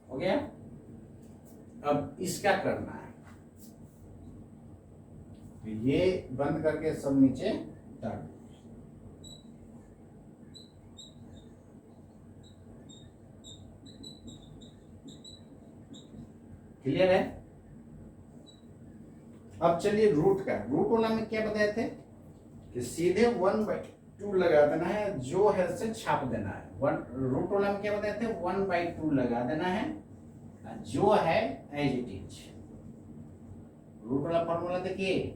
हो गया। अब इसका करना है, तो ये बंद करके सब नीचे उतार दीजिए। क्लियर है। अब चलिए रूट का, रूट वाला में क्या बताए थे कि सीधे 1/2 लगा देना है, जो है से छाप देना है। रूट वाला में क्या बताए थे, 1/2 लगा देना है, जो है एज इट इज। रूट वाला फॉर्मूला देखिए,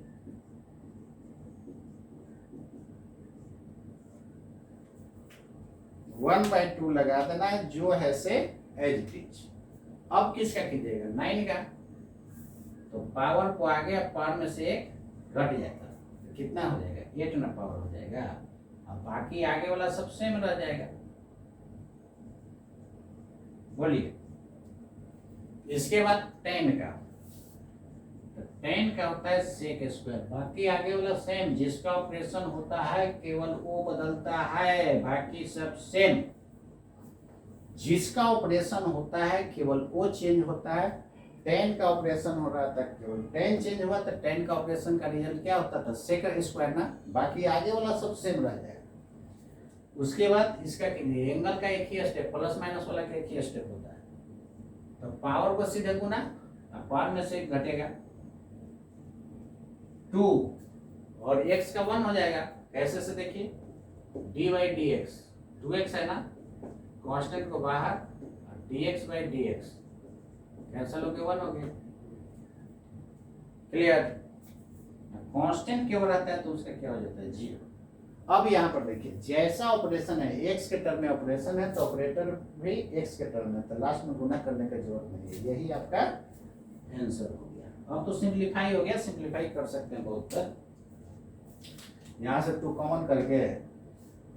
वन बाई टू लगा देना है, जो है से एज इट इज। अब किसका कीजिएगा, 9 का, तो पावर को आगे पावर में से एक घट जाएगा, तो कितना हो जाएगा, 8 ना पावर हो जाएगा। अब बाकी आगे वाला सब सेम रह जाएगा। बोलिए। इसके बाद 10 का, तो 10 का होता है सेक स्क्वायर, बाकी आगे वाला सेम, जिसका ऑपरेशन होता है केवल वो बदलता है, बाकी सब सेम। जिसका ऑपरेशन होता है केवल वो चेंज होता है। 10 का ऑपरेशन हो रहा था, केवल 10 चेंज हुआ, तो 10 का ऑपरेशन का रिजल्ट क्या होता था, सेक स्क्वायर ना, बाकी आगे वाला सब सेम रह जाएगा। उसके बाद इसका एंगल का एक ही स्टेप, प्लस माइनस वाला का एक ही स्टेप होता है, तो पावर को सीधे गुना, पावर में से घटेगा 2 और x का 1 हो जाएगा। कैसे से देखिए, d/dx, 2x है ना, कांस्टेंट को बाहर, dx/dx कैंसिल होके 1 हो गया। क्लियर। कांस्टेंट क्यों रहता है तो उसका क्या हो जाता है, 0। अब यहाँ पर देखिए, जैसा ऑपरेशन है, x के टर्म में ऑपरेशन है, तो ऑपरेटर भी x के टर्म में, तो लास्ट में गुना करने की जरूरत नहीं है। यही आपका आंसर हो गया। अब तो सिंप्लीफाई हो गया, सिंप्लीफाई कर सकते हैं बहुत तक। यहाँ से 2 कॉमन करके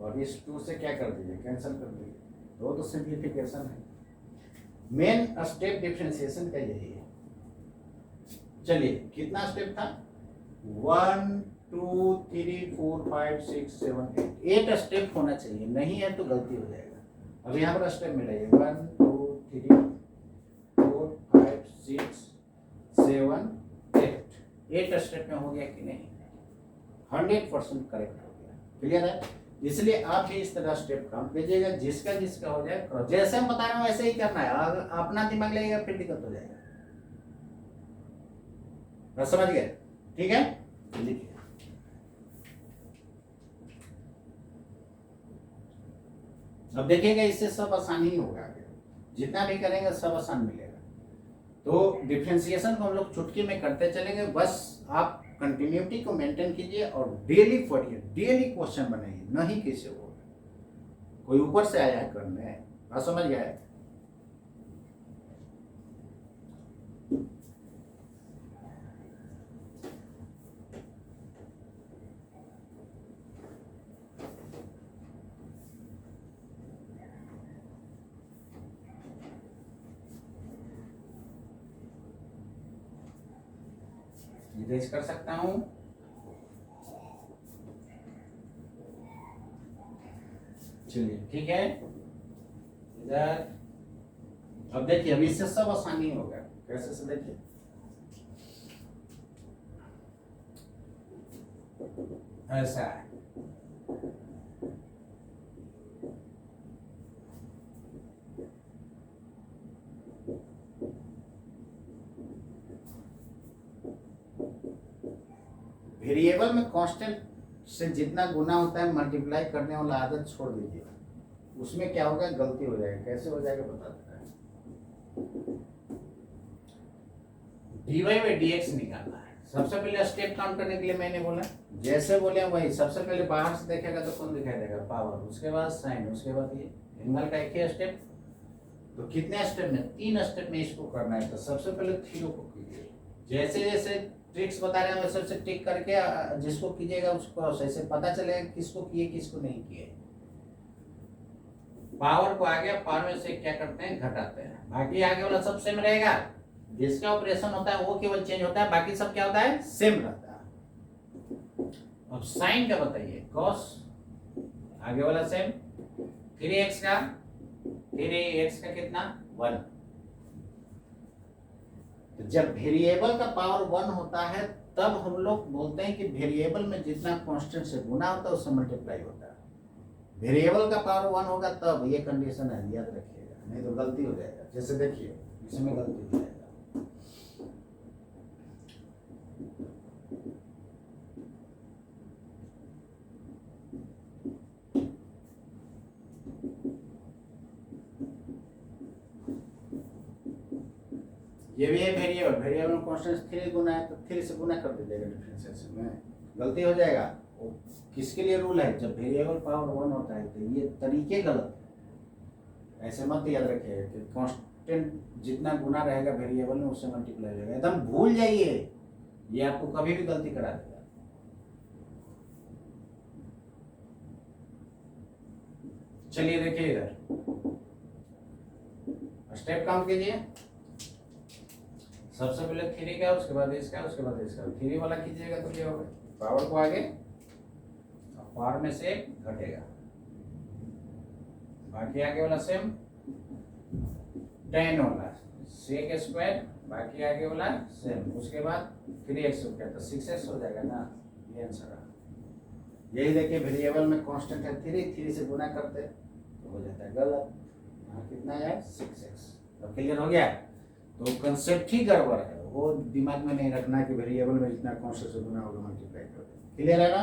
और इस 2 से क्या कर दीजिए, कैंसिल कर दीजिए, तो सिंप्लीफिकेशन है। मेन स्टेप डिफरेंशिएशन का यही है। चलिए कितना स्टेप था, 1 2 3 4 5 6 7 8 स्टेप होना चाहिए, नहीं है तो गलती हो जाएगा। अब यहाँ पर स्टेप मिलाइए, 1 2 3 4 5 6 7 8 स्टेप में हो गया कि नहीं, 100% करेक्ट हो गया। क्लियर है। इसलिए आप भी इस तरह स्टेप काउंट कीजिएगा, जिसका जिसका हो जाए, जैसे हम बता रहे हैं वैसे ही करना है। अगर अपना दिमाग लगेगा फिर दिक्कत हो जाएगा। बस समझ गए, ठीक है। लिखिए, अब देखिएगा इससे सब आसान ही होगा, जितना भी करेंगे सब आसान मिलेगा। तो डिफरेंशिएशन को हम लोग चुटकी में करते चलेंगे, बस आप कंटिन्यूटी को मेंटेन कीजिए और डेली पढ़िए, डेली क्वेश्चन बनाइए, नहीं किसी को कोई ऊपर से आया है करने, बात समझ गया है। इरेज कर सकता हूं, चलिए ठीक है। इधर अब देखिए, अब इससे सब आसानी होगा। कैसे से देखिए, ऐसा है, वेरिएबल में कांस्टेंट से जितना गुना होता है मल्टीप्लाई करने वाला आदत छोड़ दीजिए, उसमें क्या होगा, गलती हो जाएगी। कैसे हो जाएगा बता देता है। dy बाई dx निकालना है। सबसे पहले स्टेप काउंट करने के लिए मैंने बोला, जैसे बोले वही, सबसे पहले बाहर से देखेगा तो कौन दिखाई देगा, पावर, उसके बाद साइन, उसके बाद ये एंगल का एक ही स्टेप। तो कितने स्टेप में, 3 स्टेप में इसको करना है। तो सबसे पहले थीरो को कीजिए, जैसे जैसे ट्रिक्स बता रहे हैं वैसे वैसे टिक करके जिसको कीजिएगा उसको ऐसे पता चलेगा किसको किए किसको नहीं किए। पावर को आगे पावर में से क्या करते हैं, घटाते हैं। बाकी आगे वाला सब सेम रहेगा, जिसका ऑपरेशन होता है वो केवल चेंज होता है, बाकी सब क्या होता है, सेम रहता है। अब साइन का बताइए, कॉस आगे वाला सेम, 3x का कितना, 1। तो जब वेरिएबल का पावर 1 होता है तब हम लोग बोलते हैं कि वेरिएबल में जितना कांस्टेंट से गुना होता है उससे मल्टीप्लाई होता है। वेरिएबल का पावर 1 होगा तब, ये कंडीशन है, याद रखिएगा, नहीं तो गलती हो जाएगा। जैसे देखिए इसमें गलती हो जाएगा। ये भी है वेरिएबल, वेरिएबल में कांस्टेंट 3 गुना है तो 3 से गुना कर दीजिएगा डिफरेंशिएशन में, गलती हो जाएगा। किसके लिए रूल है, जब वेरिएबल पावर 1 होता है तो ये तरीके गलत है। ऐसे मत याद रखिएगा कि कांस्टेंट जितना गुना रहेगा वेरिएबल में उससे मल्टीप्लाई हो जाएगा, एकदम भूल जाइए, ये आपको कभी भी गलती करा देगा। चलिए देखिए इधर स्टेप काउंट कीजिए। सबसे पहले 3 का, उसके बाद इसका, उसके बाद इसका, 3 वाला कीजिएगा तो क्या होगा, पावर को आगे पावर में से घटेगा, बाकी आगे वाला सेम, 10 वाला sec स्क्वायर, बाकी आगे वाला सेम, उसके बाद 3x हो गया तो 6x हो जाएगा ना, ये आंसर है। यही देखिए वेरिएबल में कांस्टेंट है 3 से गुना करते तो हो जाता है गलत, यहाँ कितना है 6x। तो क्लियर हो गया। तो कंसेप्ट ही गड़बड़ है, वो दिमाग में नहीं रखना कि वेरिएबल में जितना कांस्टेंट से गुना होगा मल्टीप्लाई कर दो। क्लियर है ना,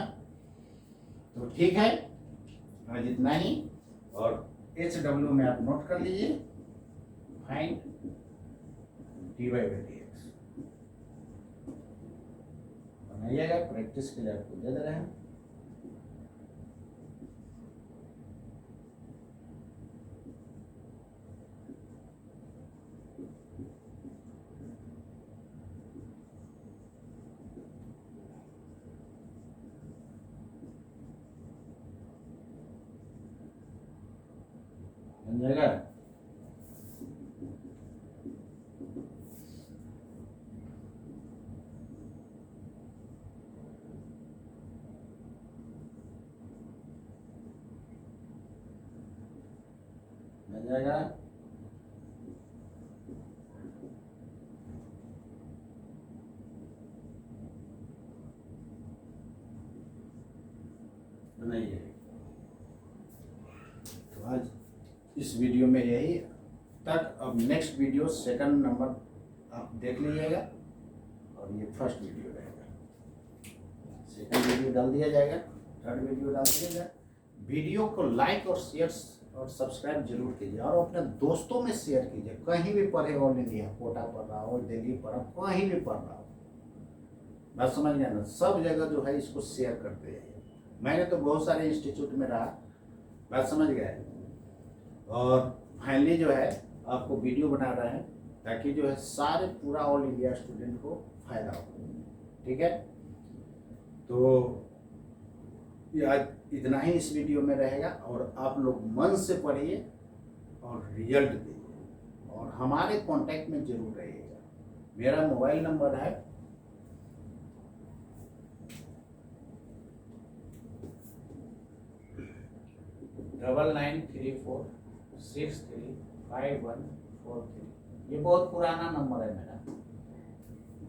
तो ठीक है, आज इतना ही। और HW में आप नोट कर लीजिए, फाइंड dy बाई dx बनाइएगा, प्रैक्टिस के लिए आपको दे रहे हैं। बन जाएगा। बन जाएगा। बनाइए। तो आज इस वीडियो में यही तक। अब नेक्स्ट वीडियो सेकंड नंबर आप देख लीजिएगा और ये फर्स्ट वीडियो रहेगा, सेकंड वीडियो डाल दिया जाएगा, थर्ड वीडियो डाल दिया जाएगा। वीडियो को लाइक और शेयर और सब्सक्राइब जरूर कीजिए और अपने दोस्तों में शेयर कीजिए। कहीं भी पढ़े, ऑल इंडिया, कोटा पढ़ रहा हो, दिल्ली पढ़ रहा हो, कहीं भी पढ़ रहा हो, बात समझ गया ना, सब जगह जो है इसको शेयर करते जाइए। मैंने तो बहुत सारे इंस्टीट्यूट में रहा, बात समझ गए। और फाइनली जो है आपको वीडियो बना रहे हैं ताकि जो है सारे पूरा ऑल इंडिया स्टूडेंट को फायदा हो। ठीक है, तो ये आज इतना ही इस वीडियो में रहेगा। और आप लोग मन से पढ़िए और रिजल्ट दीजिए और हमारे कांटेक्ट में जरूर रहिएगा। मेरा मोबाइल नंबर है 9934635143। ये बहुत पुराना नंबर है मेरा।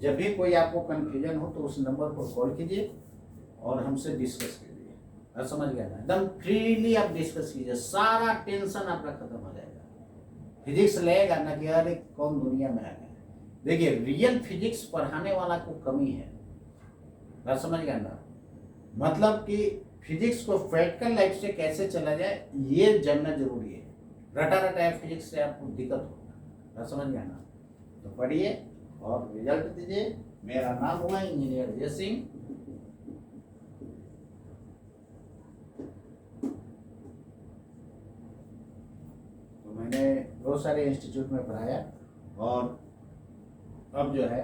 जब भी कोई आपको कंफ्यूजन हो तो उस नंबर पर कॉल कीजिए और हमसे डिस्कस कीजिए। आप समझ गए ना, एकदम फ्रीली आप डिस्कस कीजिए, सारा टेंशन आपका खत्म हो जाएगा। फिजिक्स लेगा ना कि अरे कौन दुनिया में आ गया। देखिए रियल फिजिक्स पढ़ाने वाला को कमी है, बात समझ गए ना। मतलब कि फिजिक्स को प्रैक्टिकल लाइफ से कैसे चला जाए ये जानना जरूरी है। रटा रटाया फिजिक्स से आपको दिक्कत होगा, बात समझ गया ना। तो पढ़िए और रिजल्ट दीजिए। मेरा नाम हुआ इंजीनियर जय सिंह। तो मैंने बहुत सारे इंस्टीट्यूट में पढ़ाया और अब जो है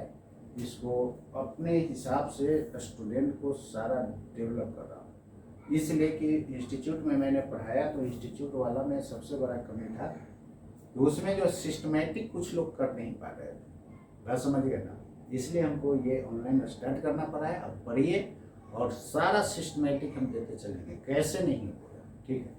इसको अपने हिसाब से स्टूडेंट को सारा डेवलप कर रहा हूँ। इसलिए कि इंस्टीट्यूट में मैंने पढ़ाया तो इंस्टीट्यूट वाला में सबसे बड़ा कमी था तो उसमें जो सिस्टमेटिक कुछ लोग कर नहीं पा रहे थे, बात समझ गए ना। इसलिए हमको ये ऑनलाइन स्टार्ट करना पड़ा है। अब पढ़िए और सारा सिस्टमेटिक हम देते चलेंगे, कैसे नहीं होगा, ठीक है।